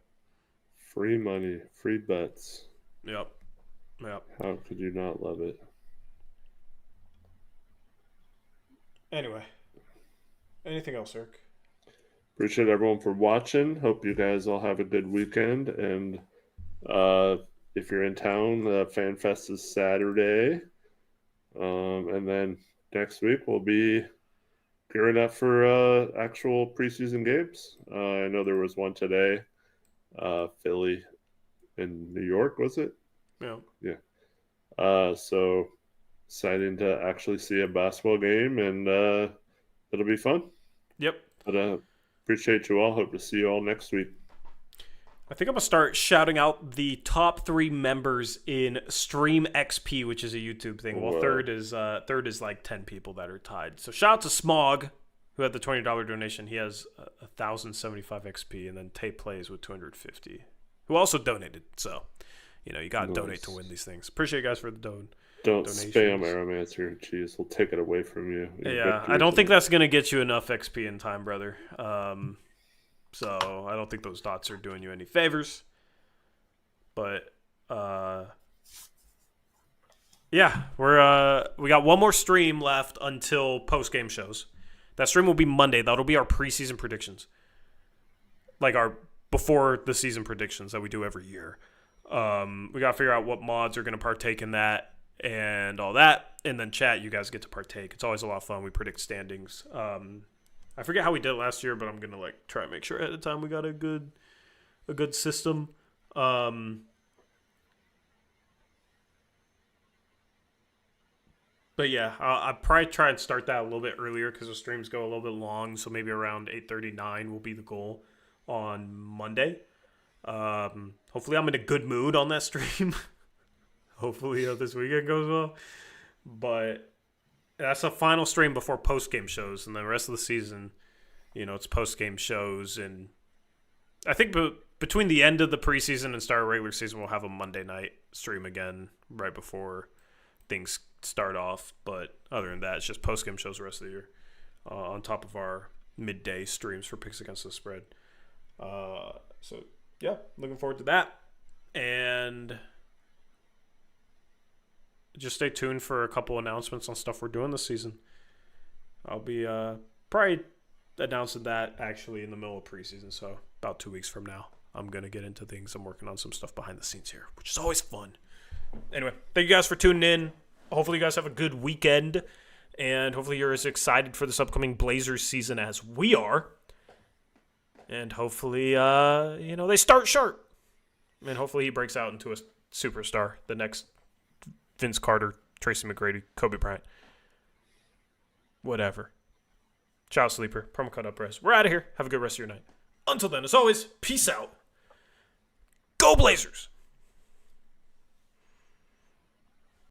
Free money, free bets. Yep. How could you not love it? Anyway, anything else, Eric? appreciate everyone for watching. Hope you guys all have a good weekend. And if you're in town, FanFest is Saturday. And then next week we'll be gearing up for actual preseason games. I know there was one today, Philly in New York, was it? Yeah. Yeah. So exciting to actually see a basketball game, and it'll be fun. Yep. But appreciate you all. Hope to see you all next week. I think I'm going to start shouting out the top 3 members in Stream XP, which is a YouTube thing. Well, Whoa. third is like 10 people that are tied. So shout out to Smog, who had the $20 donation. He has 1,075 XP, and then Tape Plays with 250, who also donated. So, you got to donate to win these things. Appreciate you guys for the Don't donations. spam Aeromancer. Jeez, we'll take it away from you. Yeah, I don't think that's going to get you enough XP in time, brother. So I don't think those dots are doing you any favors. But yeah, we got one more stream left until post game shows. That stream will be Monday. That'll be our preseason predictions, like our before the season predictions that we do every year. We got to figure out what mods are going to partake in that and all that, and then chat. You guys get to partake. It's always a lot of fun. We predict standings. I forget how we did it last year, but I'm gonna try and make sure ahead of time we got a good system. But yeah, I'll probably try and start that a little bit earlier because the streams go a little bit long. So maybe around 8:39 will be the goal on Monday. Hopefully I'm in a good mood on that stream. Hopefully this weekend goes well. But that's a final stream before post-game shows, and the rest of the season, it's post-game shows. And I think between the end of the preseason and start of regular season, we'll have a Monday night stream again right before things start off. But other than that, it's just post-game shows the rest of the year on top of our midday streams for Picks Against the Spread. So, yeah, looking forward to that. And just stay tuned for a couple announcements on stuff we're doing this season. I'll be probably announcing that actually in the middle of preseason, so about 2 weeks from now. I'm going to get into things. I'm working on some stuff behind the scenes here, which is always fun. Anyway, thank you guys for tuning in. Hopefully you guys have a good weekend, and hopefully you're as excited for this upcoming Blazers season as we are. And hopefully, they start Sharpe. And hopefully he breaks out into a superstar, the next Vince Carter, Tracy McGrady, Kobe Bryant. Whatever. Ciao, Sleeper. Promo code Uprise. We're out of here. Have a good rest of your night. Until then, as always, peace out. Go Blazers!